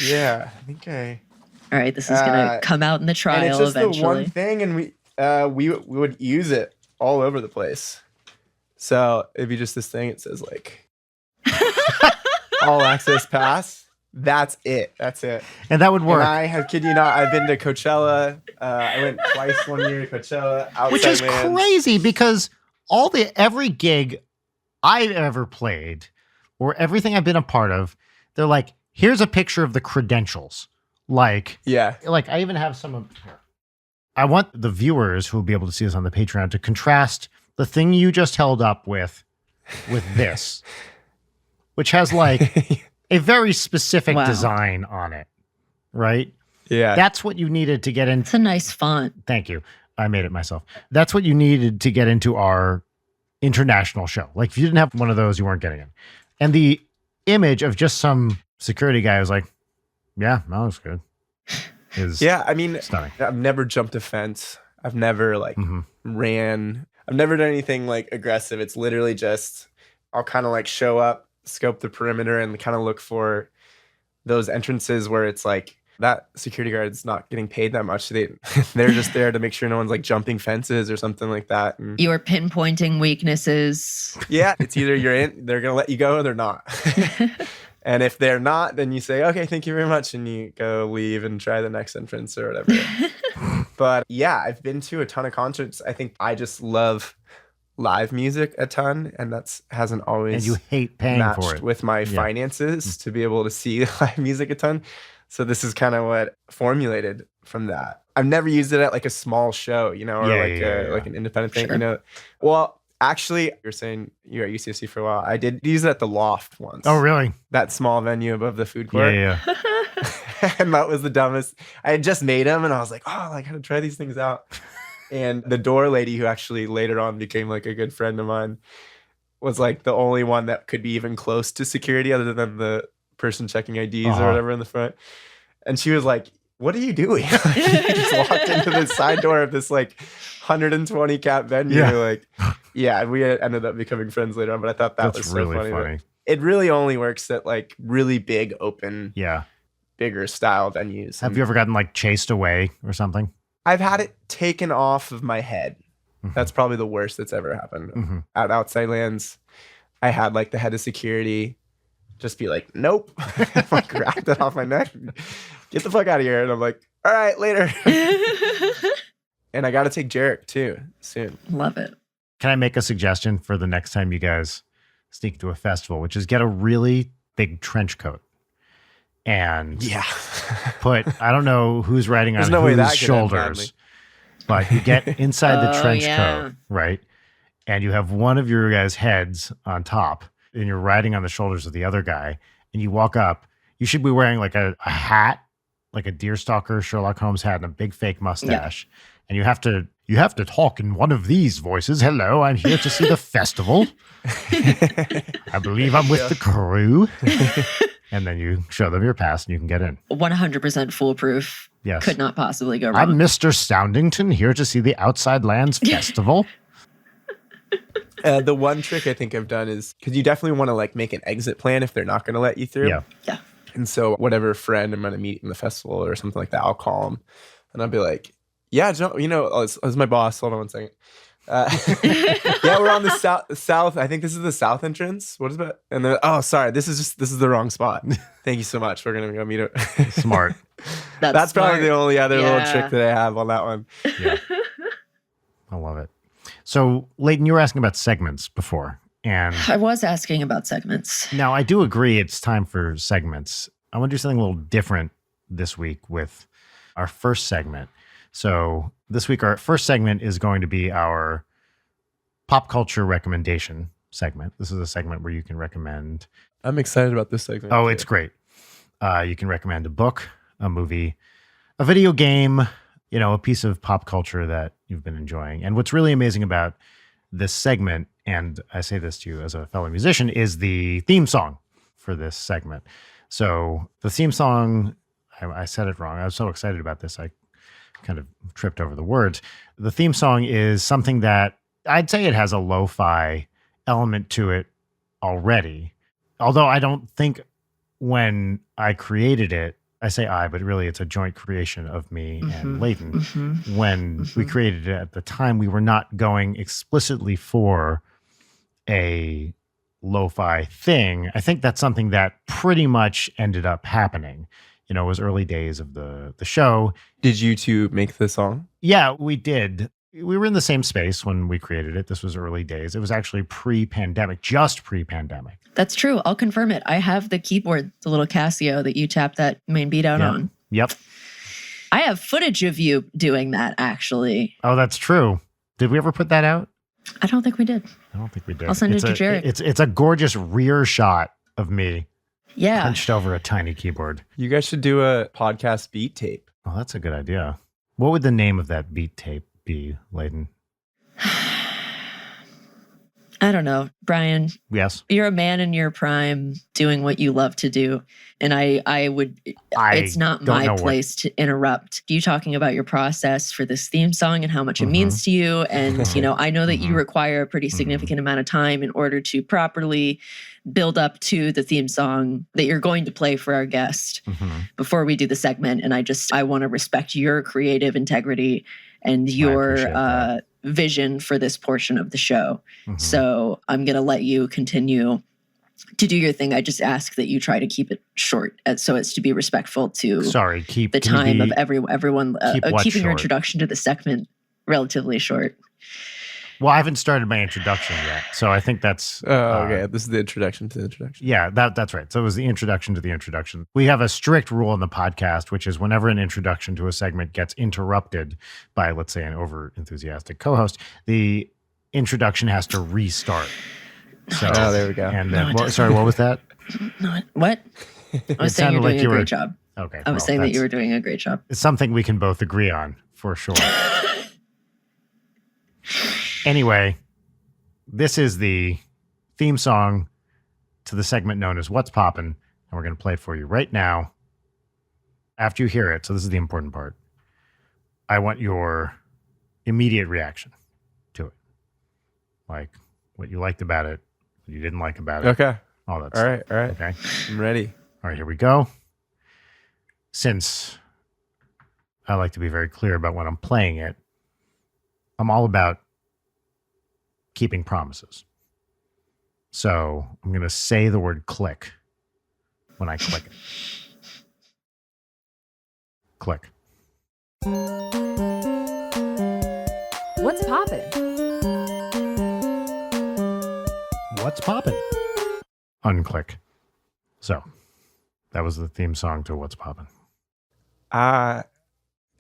Yeah, I think All right, this is gonna come out in the trial and it's just eventually. the one thing, and we would use it all over the place. So it'd be just this thing. It says like all access pass. That's it. And that would work. And I have, kid you not, I've been to Coachella. I went twice one year to Coachella. Which is crazy because every gig I've ever played or everything I've been a part of, they're like, here's a picture of the credentials. Like I even have some of here. I want the viewers who will be able to see this on the Patreon to contrast the thing you just held up with this, which has like a very specific design on it, right? Yeah. That's what you needed to get into. It's a nice font. Thank you. I made it myself. That's what you needed to get into our international show. Like if you didn't have one of those, you weren't getting it. And the image of just some security guy was like, yeah, that looks good. I mean, stunning. I've never jumped a fence. I've never ran. I've never done anything like aggressive. It's literally just, I'll kind of like show up, scope the perimeter, and kind of look for those entrances where it's like that security guard's not getting paid that much. They're just there to make sure no one's like jumping fences or something like that. And you are pinpointing weaknesses. Yeah, it's either you're in, they're gonna let you go, or they're not. And if they're not, then you say, okay, thank you very much. And you go leave and try the next entrance or whatever. But yeah, I've been to a ton of concerts. I think I just love live music a ton. And hasn't always and you hate paying matched for it. with my finances to be able to see live music a ton. So this is kind of what formulated from that. I've never used it at like a small show, or like an independent thing, Well, actually, you're saying you were at UCSC for a while. I did use it at the Loft once. Oh, really? That small venue above the food court. Yeah. And that was the dumbest. I had just made them, and I was like, oh, I gotta try these things out. And the door lady, who actually later on became like a good friend of mine, was like the only one that could be even close to security other than the person checking IDs or whatever in the front. And she was like, what are you doing? You just walked into the side door of this like 120 cap venue. We ended up becoming friends later on, but I thought that was so really funny. It really only works at like really big, open, bigger style venues. Have you ever gotten like chased away or something? I've had it taken off of my head. That's probably the worst that's ever happened. At Outside Lands, I had like the head of security just be like, nope. Like grabbed it off my neck. Get the fuck out of here. And I'm like, all right, later. And I got to take Jarek too soon. Love it. Can I make a suggestion for the next time you guys sneak to a festival, which is get a really big trench coat and put, I don't know who's riding on whose shoulders, but you get inside the trench coat, right? And you have one of your guys' heads on top and you're riding on the shoulders of the other guy and you walk up. You should be wearing like a hat, like a deerstalker Sherlock Holmes hat and a big fake mustache. And you have to talk in one of these voices. Hello, I'm here to see the festival. I believe I'm with the crew. And then you show them your pass and you can get in. 100% foolproof. Yes. Could not possibly go wrong. I'm Mr. Soundington here to see the Outside Lands Festival. The one trick I think I've done is, because you definitely want to like make an exit plan if they're not going to let you through. Yeah. And so whatever friend I'm going to meet in the festival or something like that, I'll call them and I'll be like, yeah, this is my boss. Hold on one second. We're on the south. I think this is the south entrance. What is that? And then, sorry, this is the wrong spot. Thank you so much. We're going to go meet it. Smart. That's probably the only other little trick that I have on that one. Yeah. I love it. So, Leighton, you were asking about segments before. And I was asking about segments. Now, I do agree it's time for segments. I want to do something a little different this week with our first segment. So this week, our first segment is going to be our pop culture recommendation segment. This is a segment where you can recommend. I'm excited about this segment. Oh, it's great. You can recommend a book, a movie, a video game, a piece of pop culture that you've been enjoying. And what's really amazing about this segment, and I say this to you as a fellow musician, is the theme song for this segment. So the theme song, I said it wrong. I was so excited about this. I kind of tripped over the words. The theme song is something that I'd say it has a lo-fi element to it already. Although I don't think when I created it, I say I, but really it's a joint creation of me and Leighton. When we created it at the time, we were not going explicitly for a lo-fi thing. I think that's something that pretty much ended up happening. It was early days of the show. Did you two make the song? Yeah, we did. We were in the same space when we created it. This was early days. It was actually pre-pandemic, just pre-pandemic. That's true. I'll confirm it. I have the keyboard, the little Casio that you tap that main beat out on. Yep. I have footage of you doing that, actually. Oh, that's true. Did we ever put that out? I don't think we did. I don't think we did. I'll send it to Jared. It's a gorgeous rear shot of me hunched over a tiny keyboard. You guys should do a podcast beat tape. Oh, that's a good idea. What would the name of that beat tape be, Leighton? I don't know. Brian. Yes. You're a man in your prime doing what you love to do. And it's not my place to interrupt you talking about your process for this theme song and how much it means to you. And, I know that you require a pretty significant amount of time in order to properly build up to the theme song that you're going to play for our guest before we do the segment. And I want to respect your creative integrity and your vision for this portion of the show. So I'm going to let you continue to do your thing. I just ask that you try to keep it short so as to be respectful to the time of everyone, keeping your introduction to the segment relatively short. Well, I haven't started my introduction yet, so I think that's... okay. This is the introduction to the introduction. Yeah, that's right. So it was the introduction to the introduction. We have a strict rule in the podcast, which is whenever an introduction to a segment gets interrupted by, let's say, an over-enthusiastic co-host, the introduction has to restart. So, there we go. And then, sorry, what was that? What? I was saying you're doing a great job. Okay. I was saying that you were doing a great job. It's something we can both agree on, for sure. Anyway, this is the theme song to the segment known as What's Poppin', and we're going to play it for you right now. After you hear it, so this is the important part, I want your immediate reaction to it. Like, what you liked about it, what you didn't like about it. Okay. All that stuff. All right. Okay. I'm ready. All right, here we go. Since I like to be very clear about when I'm playing it, I'm all about keeping promises. So I'm going to say the word click when I click it. Click. What's poppin'? What's poppin'? Unclick. So that was the theme song to What's Poppin'.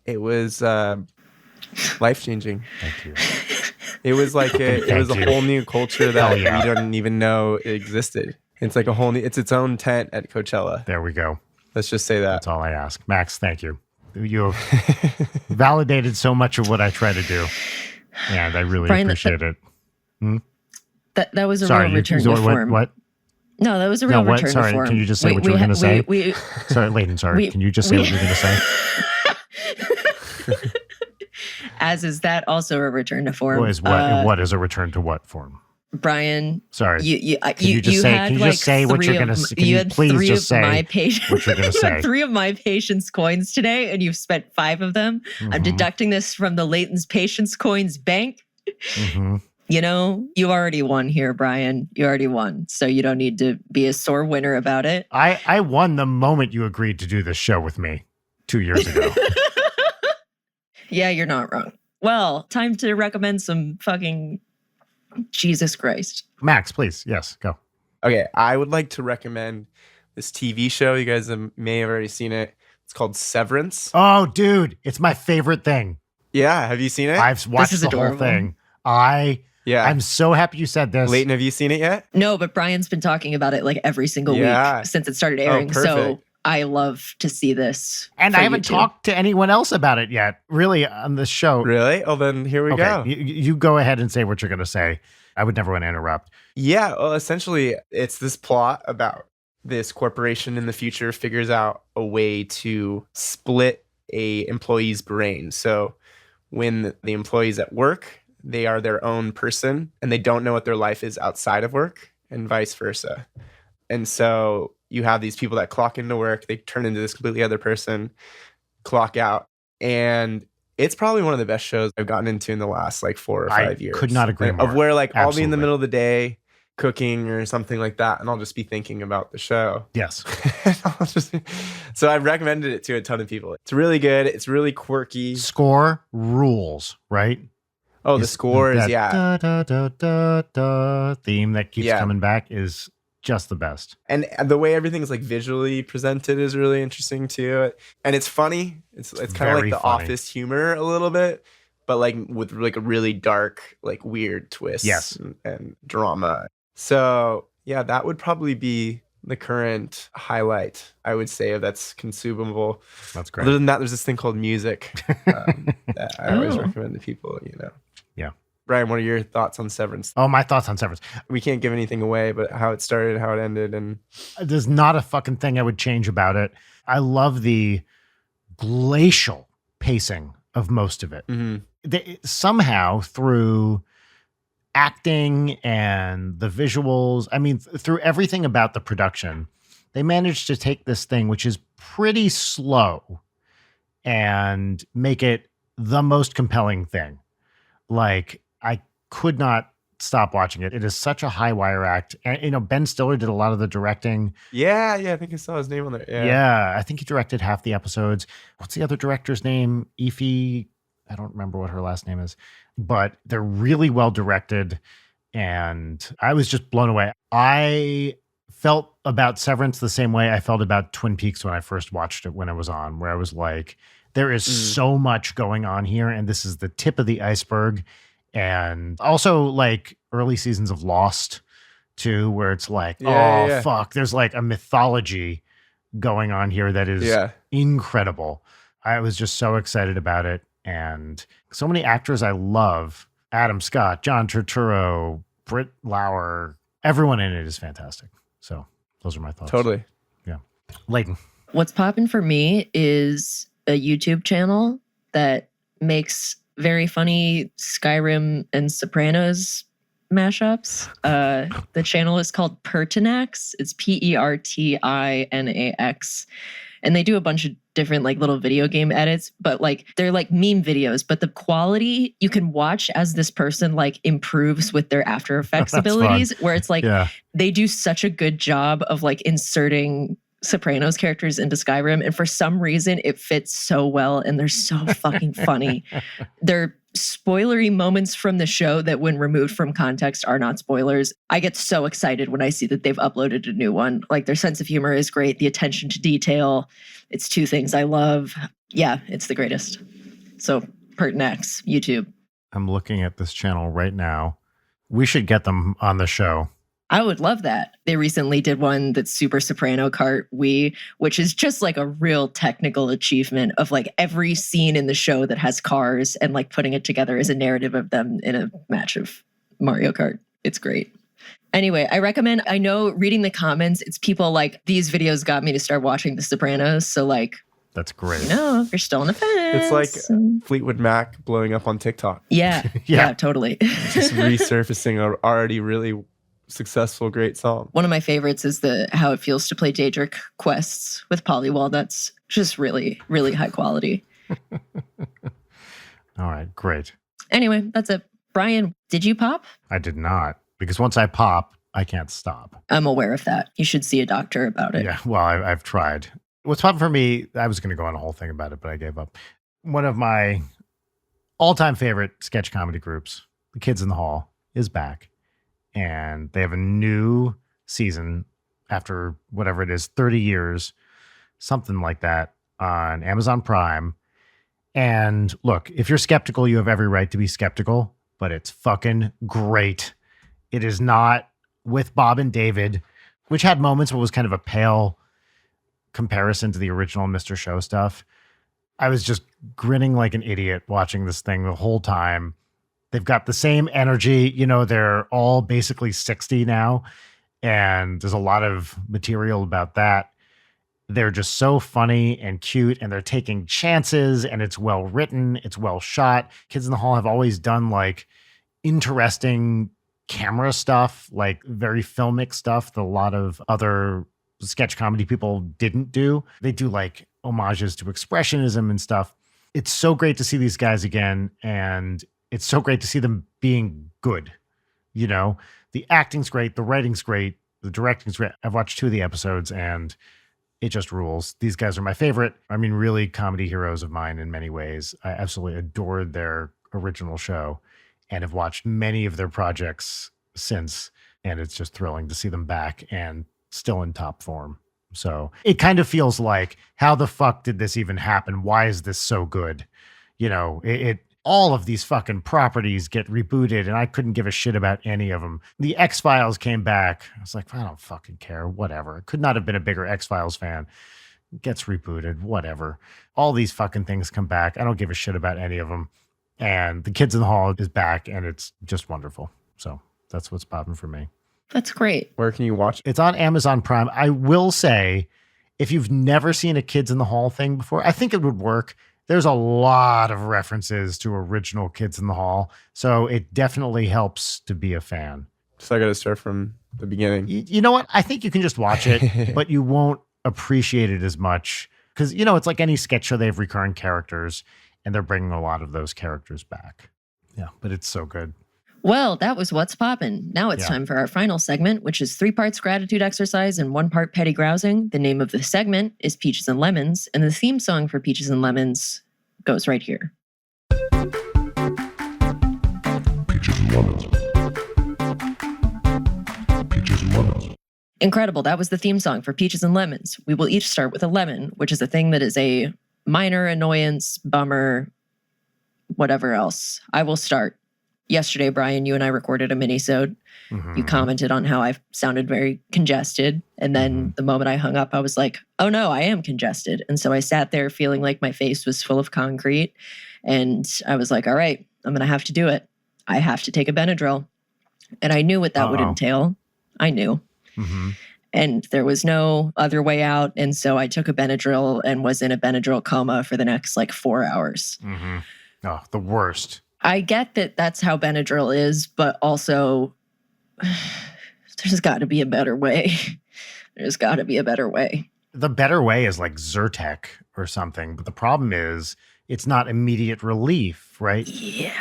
It was life-changing. Thank you. It was like it was a whole new culture that we didn't even know existed. It's like it's its own tent at Coachella. There we go. Let's just say that. That's all I ask. Max, thank you. You have validated so much of what I try to do, and I really appreciate it. That was a real return to form. What? No, that was a real return to form. Can you just say what you were going to say? Sorry, Leighton, can you just say what you're going to say? As is that also a return to form. What is a return to what form? Brian, sorry. Can you just say what you're going to say? Can you please just say what you're going to say? You had 3 of my patience coins today, and you've spent 5 of them. I'm deducting this from the Leighton's patience coins bank. You already won here, Brian. You already won. So you don't need to be a sore winner about it. I won the moment you agreed to do this show with me 2 years ago. Yeah, you're not wrong. Well, time to recommend some fucking Jesus Christ. Max, please. Yes, go. Okay, I would like to recommend this TV show. You guys may have already seen it. It's called Severance. Oh, dude, it's my favorite thing. Yeah, have you seen it? I've watched the whole thing. I'm so happy you said this. Leighton, have you seen it yet? No, but Brian's been talking about it like every single week since it started airing. So I love to see this. And I haven't talked to anyone else about it yet, really, on this show. Really? Oh, then here we go. You go ahead and say what you're going to say. I would never want to interrupt. Yeah, well, essentially, it's this plot about this corporation in the future figures out a way to split a employee's brain. So when the employee's at work, they are their own person and they don't know what their life is outside of work, and vice versa. And so you have these people that clock into work, they turn into this completely other person, clock out. And it's probably one of the best shows I've gotten into in the last like 4 or 5 years. Could not agree more. Of where like I'll be in the Absolutely. middle of the day cooking or something like that, and I'll just be thinking about the show. Yes. So I've recommended it to a ton of people. It's really good. It's really quirky. Score rules, right? Oh, the score is, that yeah. Da, da, da, da, theme that keeps coming back is just the best. And the way everything's like visually presented is really interesting too. And it's funny. It's kind of like the funny. Office humor a little bit, but like with like a really dark, like weird twist. Yes. And drama. So yeah, that would probably be the current highlight, I would say, that's consumable. That's great. Other than that, there's this thing called music that I always recommend to people, Yeah. Brian, what are your thoughts on Severance? Oh, my thoughts on Severance. We can't give anything away, but how it started, how it ended, and There's not a fucking thing I would change about it. I love the glacial pacing of most of it. They, somehow through acting and the visuals, I mean, through everything about the production, they managed to take this thing, which is pretty slow, and make it the most compelling thing. Like, I could not stop watching it. It is such a high wire act. And, Ben Stiller did a lot of the directing. Yeah, I think I saw his name on there. Yeah, I think he directed half the episodes. What's the other director's name? Ify. I don't remember what her last name is, but they're really well directed. And I was just blown away. I felt about Severance the same way I felt about Twin Peaks when I first watched it when it was on, where I was like, there is so much going on here, and this is the tip of the iceberg. And also like early seasons of Lost too, where it's like, fuck, there's like a mythology going on here that is incredible. I was just so excited about it. And so many actors I love. Adam Scott, John Turturro, Britt Lauer, everyone in it is fantastic. So those are my thoughts. Totally. Yeah. Leighton. What's popping for me is a YouTube channel that makes very funny Skyrim and Sopranos mashups. The channel is called Pertinax. It's Pertinax. And they do a bunch of different like little video game edits, but like they're like meme videos, but the quality you can watch as this person like improves with their After Effects abilities, where it's like they do such a good job of like inserting Sopranos characters into Skyrim, and for some reason it fits so well, and they're so fucking funny. They're spoilery moments from the show that when removed from context are not spoilers. I get so excited when I see that they've uploaded a new one. Like their sense of humor is great, the attention to detail, it's two things I love. Yeah, it's the greatest. So Pertinax, YouTube. I'm looking at this channel right now. We should get them on the show. I would love that. They recently did one that's Super Soprano Kart Wii, which is just like a real technical achievement of like every scene in the show that has cars and like putting it together as a narrative of them in a match of Mario Kart. It's great. Anyway, I recommend, I know reading the comments, it's people like, these videos got me to start watching The Sopranos. So like, that's great. You know, if you're still on the fence. It's like Fleetwood Mac blowing up on TikTok. Yeah, yeah, totally. Just resurfacing a already really successful, great song. One of my favorites is the How It Feels to Play Daedric Quests with Polly Walnuts. Just really, really high quality. All right, great. Anyway, that's it. Brian, did you pop? I did not, because once I pop, I can't stop. I'm aware of that. You should see a doctor about it. Yeah, well, I've tried. What's popping for me, I was going to go on a whole thing about it, but I gave up. One of my all-time favorite sketch comedy groups, The Kids in the Hall, is back. And they have a new season after whatever it is, 30 years, something like that, on Amazon Prime. And look, if you're skeptical, you have every right to be skeptical, but it's fucking great. It is not with Bob and David, which had moments where it was kind of a pale comparison to the original Mr. Show stuff. I was just grinning like an idiot watching this thing the whole time. They've got the same energy. You know, they're all basically 60 now, and there's a lot of material about that. They're just so funny and cute, and they're taking chances, and it's well written. It's well shot. Kids in the Hall have always done like interesting camera stuff, like very filmic stuff that a lot of other sketch comedy people didn't do. They do like homages to expressionism and stuff. It's so great to see these guys again, and it's so great to see them being good. You know, the acting's great, the writing's great, the directing's great. I've watched 2 of the episodes and it just rules. These guys are my favorite. I mean, really comedy heroes of mine in many ways. I absolutely adored their original show and have watched many of their projects since. And it's just thrilling to see them back and still in top form. So it kind of feels like, how the fuck did this even happen? Why is this so good? You know, all of these fucking properties get rebooted and I couldn't give a shit about any of them. The X-Files came back. I was like, I don't fucking care. Whatever. Could not have been a bigger X-Files fan. Gets rebooted. Whatever. All these fucking things come back. I don't give a shit about any of them. And The Kids in the Hall is back and it's just wonderful. So that's what's popping for me. That's great. Where can you watch it? It's on Amazon Prime. I will say, if you've never seen a Kids in the Hall thing before, I think it would work. There's a lot of references to original Kids in the Hall. So it definitely helps to be a fan. So I got to start from the beginning. You know what? I think you can just watch it, but you won't appreciate it as much. Because, you know, it's like any sketch show, they have recurring characters and they're bringing a lot of those characters back. Yeah, but it's so good. Well, that was What's Poppin'. Now it's time for our final segment, which is 3 parts gratitude exercise and 1 part petty grousing. The name of the segment is Peaches and Lemons, and the theme song for Peaches and Lemons goes right here. Peaches and Lemons. Peaches and Lemons. Incredible. That was the theme song for Peaches and Lemons. We will each start with a lemon, which is a thing that is a minor annoyance, bummer, whatever else. I will start. Yesterday, Brian, you and I recorded a mini-sode. Mm-hmm. You commented on how I sounded very congested. And then the moment I hung up, I was like, oh no, I am congested. And so I sat there feeling like my face was full of concrete. And I was like, all right, I'm going to have to do it. I have to take a Benadryl. And I knew what that would entail. I knew. Mm-hmm. And there was no other way out. And so I took a Benadryl and was in a Benadryl coma for the next 4 hours. Mm-hmm. Oh, the worst. I get that that's how Benadryl is, but also there's got to be a better way. There's got to be a better way. The better way is like Zyrtec or something. But the problem is it's not immediate relief, right? Yeah.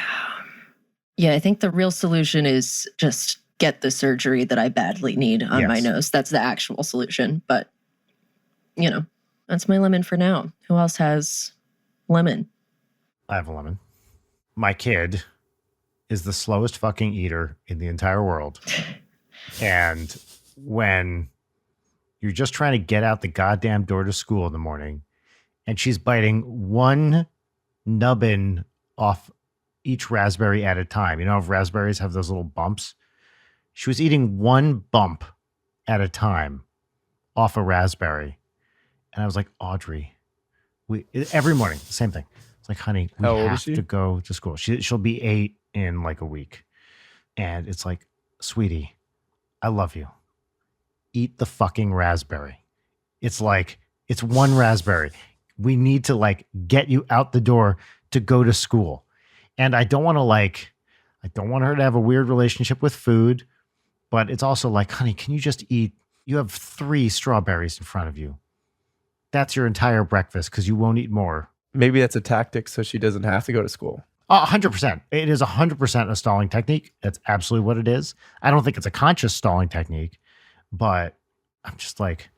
Yeah, I think the real solution is just get the surgery that I badly need on my nose. That's the actual solution. But, you know, that's my lemon for now. Who else has lemon? I have a lemon. My kid is the slowest fucking eater in the entire world. And when you're just trying to get out the goddamn door to school in the morning and she's biting 1 nubbin off each raspberry at a time. You know, if raspberries have those little bumps, she was eating 1 bump at a time off a raspberry. And I was like, Audrey, every morning, same thing. It's like, honey, we have to go to school. She'll be 8 in a week. And it's like, sweetie, I love you. Eat the fucking raspberry. It's like, it's 1 raspberry. We need to get you out the door to go to school. And I don't want to I don't want her to have a weird relationship with food, but it's also like, honey, can you just eat? You have 3 strawberries in front of you. That's your entire breakfast because you won't eat more. Maybe that's a tactic so she doesn't have to go to school. 100%. It is 100% a stalling technique. That's absolutely what it is. I don't think it's a conscious stalling technique, but I'm just like,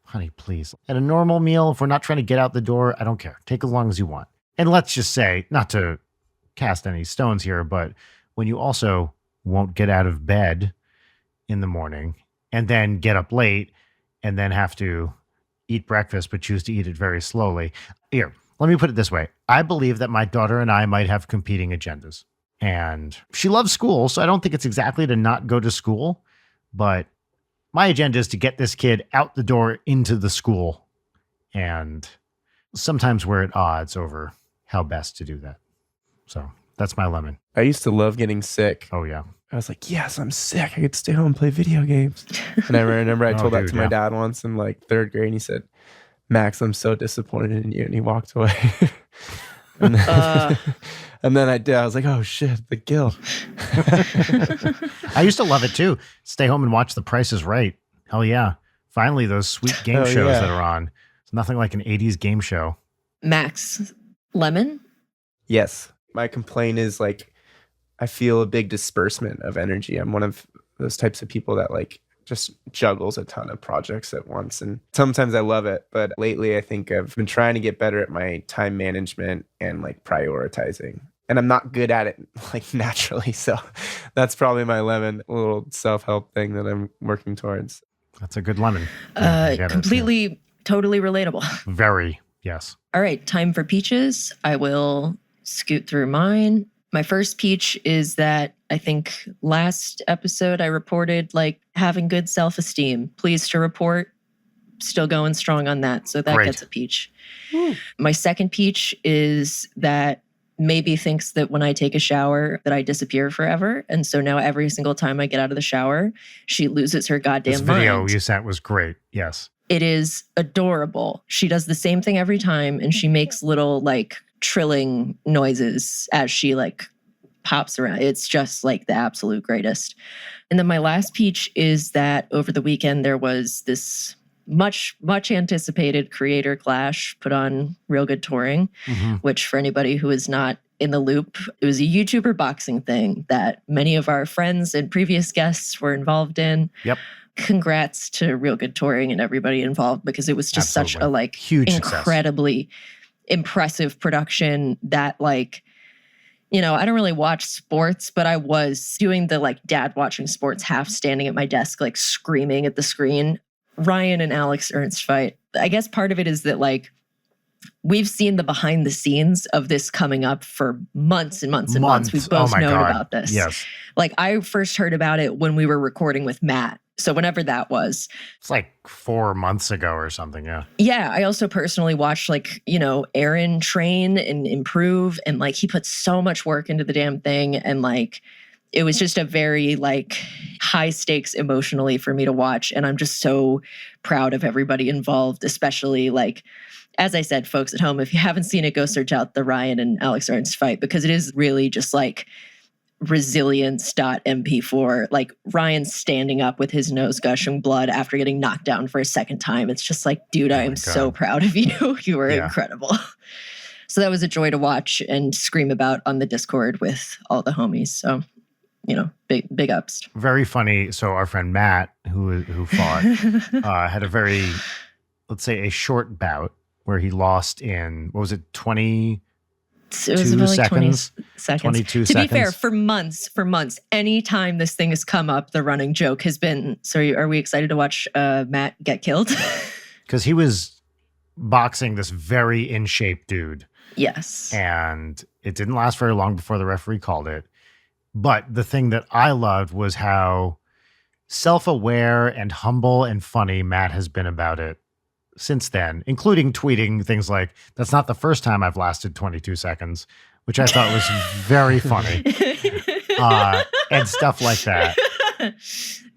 honey, please. At a normal meal, if we're not trying to get out the door, I don't care. Take as long as you want. And let's just say, not to cast any stones here, but when you also won't get out of bed in the morning and then get up late and then have to eat breakfast, but choose to eat it very slowly. Here, let me put it this way. I believe that my daughter and I might have competing agendas. And she loves school, so I don't think it's exactly to not go to school. But my agenda is to get this kid out the door into the school. And sometimes we're at odds over how best to do that. So that's my lemon. I used to love getting sick. Oh, yeah. I was like, yes, I'm sick. I could stay home and play video games. And I remember I told that to my dad once in 3rd grade. And he said, Max, I'm so disappointed in you. And he walked away. And then, and then I was like, oh shit, the gill. I used to love it too. Stay home and watch The Price is Right. Hell yeah. Finally, those sweet game shows that are on. It's nothing like an 80s game show. Max, lemon? Yes. My complaint is like, I feel a big disbursement of energy. I'm one of those types of people that like just juggles a ton of projects at once. And sometimes I love it. But lately, I think I've been trying to get better at my time management and like prioritizing. And I'm not good at it like naturally. So that's probably my lemon, little self-help thing that I'm working towards. That's a good lemon. Completely, totally relatable. Very, yes. All right, time for peaches. I will scoot through mine. My first peach is that I think last episode I reported like having good self-esteem. Pleased to report, still going strong on that. So that gets a peach. Woo. My second peach is that maybe thinks that when I take a shower that I disappear forever. And so now every single time I get out of the shower, she loses her goddamn mind. This video you sent was great. Yes. It is adorable. She does the same thing every time and she makes little like trilling noises as she like pops around. It's just like the absolute greatest. And then my last peach is that over the weekend there was this much anticipated creator clash put on Real Good Touring, which for anybody who is not in the loop, it was a YouTuber boxing thing that many of our friends and previous guests were involved in. Yep. Congrats to Real Good Touring and everybody involved because it was just such a like huge incredibly impressive production that like, you know, I don't really watch sports, but I was doing the like dad watching sports, half standing at my desk, like screaming at the screen. Ryan and Alex Ernst fight. I guess part of it is that like we've seen the behind the scenes of this coming up for months and months and months. We've both known about this. Yes. Like I first heard about it when we were recording with Matt. So whenever that was. It's like 4 months ago or something. Yeah. Yeah. I also personally watched like, you know, Aaron train and improve. And like he put so much work into the damn thing. And like it was just a very like high stakes emotionally for me to watch. And I'm just so proud of everybody involved, especially like, as I said, folks at home, if you haven't seen it, go search out the Ryan and Alex Ernst fight because it is really just like resilience.mp4. Like Ryan standing up with his nose gushing blood after getting knocked down for a second time. It's just like, dude, I am so proud of you. You were incredible. So that was a joy to watch and scream about on the Discord with all the homies. So, you know, big ups. Very funny. So our friend Matt, who fought, had a very, let's say, a short bout where he lost in, what was it, 22 seconds? 20 seconds. 22 to seconds. be fair, for months, anytime this thing has come up, the running joke has been, so are we excited to watch Matt get killed? Because he was boxing this very in shape dude. Yes. And it didn't last very long before the referee called it. But the thing that I loved was how self-aware and humble and funny Matt has been about it since then, including tweeting things like, that's not the first time I've lasted 22 seconds, which I thought was very funny. And stuff like that.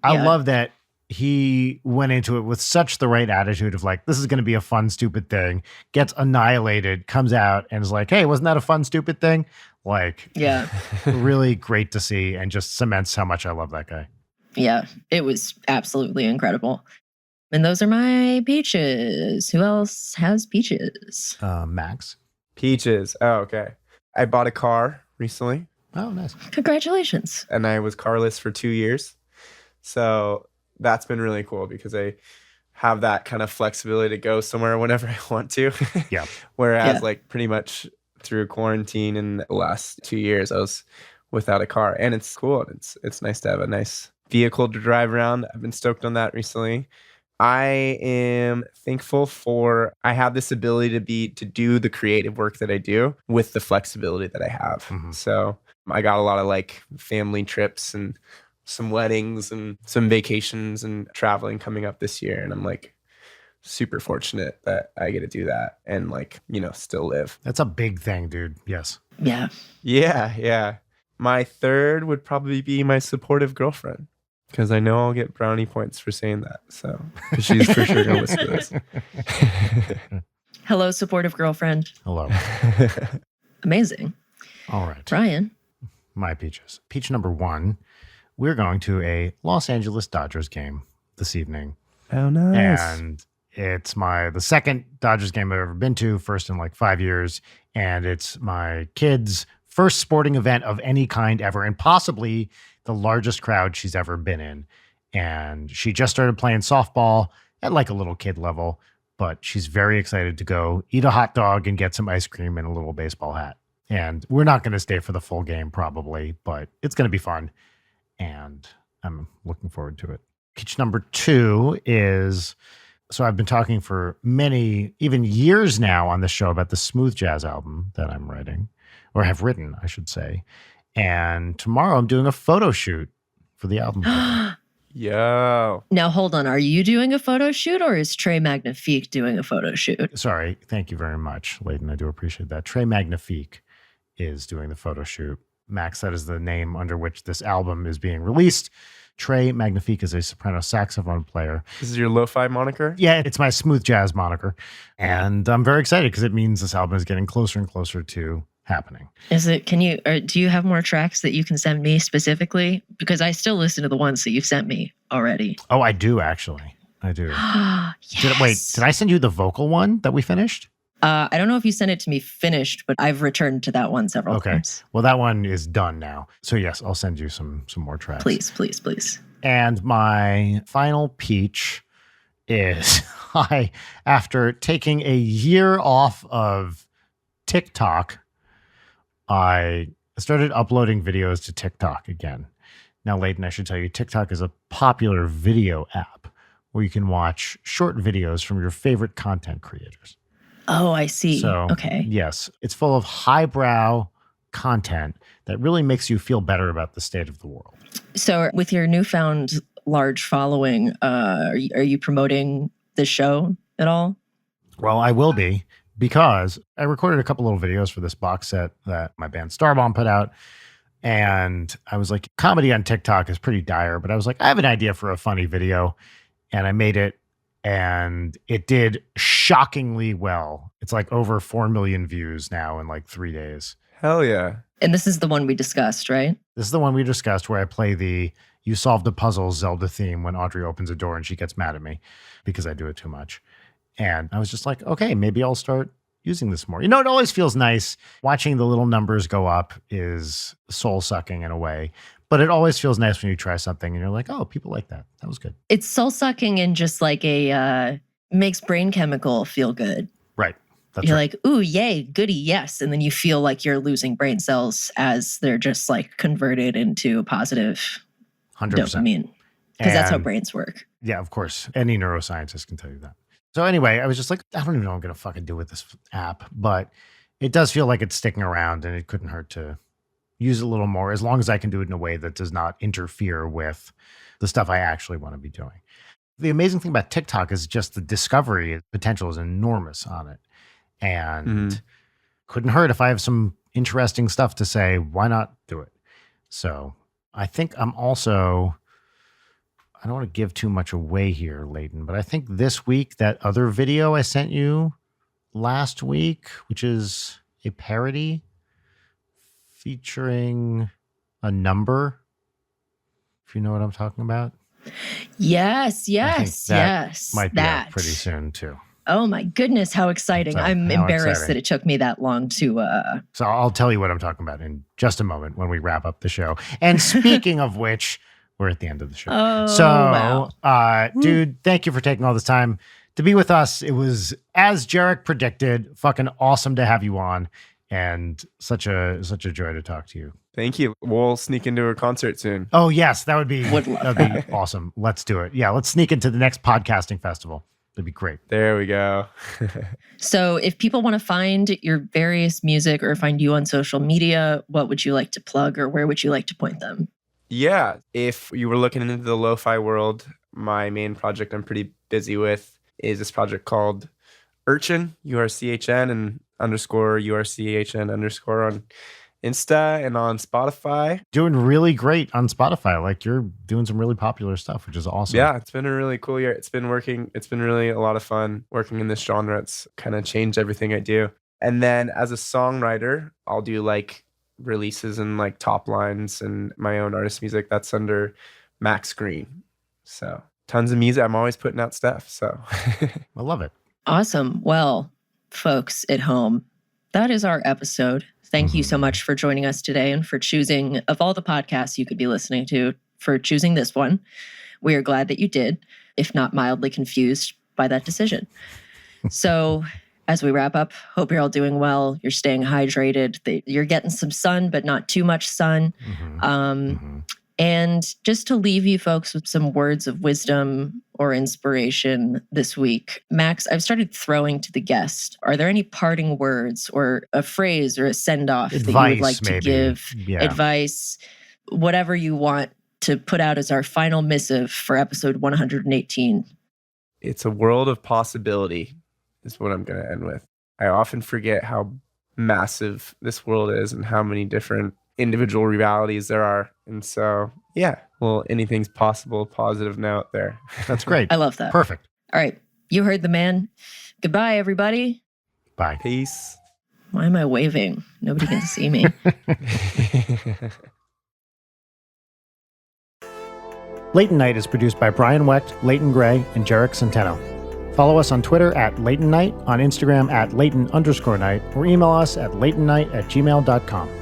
I love that he went into it with such the right attitude of like, this is going to be a fun, stupid thing, gets annihilated, comes out and is like, hey, wasn't that a fun, stupid thing? Like, yeah, really great to see and just cements how much I love that guy. Yeah, it was absolutely incredible. And those are my peaches. Who else has peaches? Max. Peaches. Oh, okay. I bought a car recently. Oh, nice. Congratulations. And I was carless for 2 years. So that's been really cool because I have that kind of flexibility to go somewhere whenever I want to. Yeah. Whereas like pretty much through quarantine in the last 2 years, I was without a car. And it's cool. It's nice to have a nice vehicle to drive around. I've been stoked on that recently. I am thankful for I have this ability to do the creative work that I do with the flexibility that I have. Mm-hmm. So I got a lot of like family trips and some weddings and some vacations and traveling coming up this year. And I'm like super fortunate that I get to do that and like, you know, still live. That's a big thing, dude. Yes. Yeah. Yeah. My third would probably be my supportive girlfriend. Because I know I'll get brownie points for saying that. So, because she's for sure going to listen to this. Hello, supportive girlfriend. Hello. Amazing. All right. Brian. My peaches. Peach number 1, we're going to a Los Angeles Dodgers game this evening. Oh, nice. And it's the second Dodgers game I've ever been to, first in like 5 years. And it's my kid's first sporting event of any kind ever, and possibly the largest crowd she's ever been in. And she just started playing softball at like a little kid level, but she's very excited to go eat a hot dog and get some ice cream and a little baseball hat. And we're not going to stay for the full game probably, but it's going to be fun. And I'm looking forward to it. Peach number 2 is, so I've been talking for many, even years now on the show about the smooth jazz album that I'm writing, or have written, I should say. And tomorrow I'm doing a photo shoot for the album cover. Yo. Now, hold on. Are you doing a photo shoot or is Trey Magnifique doing a photo shoot? Sorry. Thank you very much, Leighton. I do appreciate that. Trey Magnifique is doing the photo shoot. Max, that is the name under which this album is being released. Trey Magnifique is a soprano saxophone player. This is your lo-fi moniker? Yeah, it's my smooth jazz moniker. And I'm very excited because it means this album is getting closer and closer to happening. Do you have more tracks that you can send me specifically? Because I still listen to the ones that you've sent me already. Oh, I do actually. I do. Yes. Did I send you the vocal one that we finished? I don't know if you sent it to me finished, but I've returned to that one several times. Well, that one is done now. So yes, I'll send you some more tracks. Please. And my final peach is after taking a year off of TikTok, I started uploading videos to TikTok again. Now, Leighton, I should tell you, TikTok is a popular video app where you can watch short videos from your favorite content creators. Oh, I see. So, okay. Yes, it's full of highbrow content that really makes you feel better about the state of the world. So with your newfound large following, are you promoting the show at all? Well, I will be, because I recorded a couple little videos for this box set that my band Starbomb put out. And I was like, comedy on TikTok is pretty dire, but I was like, I have an idea for a funny video. And I made it, and it did shockingly well. It's like over 4 million views now in like 3 days. Hell yeah. And this is the one we discussed, right? This is the one we discussed where I play the "You Solved the Puzzle" Zelda theme when Audrey opens a door and she gets mad at me because I do it too much. And I was just like, okay, maybe I'll start using this more. You know, it always feels nice. Watching the little numbers go up is soul-sucking in a way. But it always feels nice when you try something and you're like, oh, people like that. That was good. It's soul-sucking and just like makes brain chemical feel good. Right. You're like, ooh, yay, goody, yes. And then you feel like you're losing brain cells as they're just like converted into positive 100%. dopamine. Because that's how brains work. Yeah, of course. Any neuroscientist can tell you that. So anyway, I was just like, I don't even know what I'm going to fucking do with this app. But it does feel like it's sticking around, and it couldn't hurt to use it a little more, as long as I can do it in a way that does not interfere with the stuff I actually want to be doing. The amazing thing about TikTok is just the discovery potential is enormous on it. And couldn't hurt if I have some interesting stuff to say, why not do it? So I think I'm also, I don't want to give too much away here, Leighton, but I think this week, that other video I sent you last week, which is a parody featuring a number, if you know what I'm talking about. Yes. Might be out pretty soon too. Oh my goodness, how exciting. I'm embarrassed that it took me that long to... So I'll tell you what I'm talking about in just a moment when we wrap up the show. And speaking of which, we're at the end of the show. Oh, so, wow. Dude, thank you for taking all this time to be with us. It was, as Jarek predicted, fucking awesome to have you on. And such a joy to talk to you. Thank you. We'll sneak into a concert soon. Oh, yes. That would be that. Awesome. Let's do it. Yeah, let's sneak into the next podcasting festival. That'd be great. There we go. So if people want to find your various music or find you on social media, what would you like to plug, or where would you like to point them? Yeah. If you were looking into the lo-fi world, my main project I'm pretty busy with is this project called URCHN, URCHN, and _URCHN_ on Insta and on Spotify. Doing really great on Spotify. Like, you're doing some really popular stuff, which is awesome. Yeah, it's been a really cool year. It's been working. It's been really a lot of fun working in this genre. It's kind of changed everything I do. And then as a songwriter, I'll do like releases and like top lines and my own artist music. That's under Max Green. So tons of music. I'm always putting out stuff. So I love it. Awesome. Well, folks at home, that is our episode. Thank you so much for joining us today and for choosing, of all the podcasts you could be listening to, for choosing this one. We are glad that you did, if not mildly confused by that decision. So as we wrap up, hope you're all doing well. You're staying hydrated. You're getting some sun, but not too much sun. And just to leave you folks with some words of wisdom or inspiration this week, Max, I've started throwing to the guest. Are there any parting words or a phrase or a send-off that you would like to give? Advice, whatever you want to put out as our final missive for episode 118. It's a world of possibility is what I'm going to end with. I often forget how massive this world is and how many different individual realities there are. And so, yeah, well, anything's possible, positive note there. That's great. I love that. Perfect. All right. You heard the man. Goodbye, everybody. Bye. Peace. Why am I waving? Nobody can see me. Leighton Night is produced by Brian Wecht, Leighton Gray, and Jarek Centeno. Follow us on Twitter at Leighton Night, on Instagram at Leighton_Night, or email us at leightonnight@gmail.com.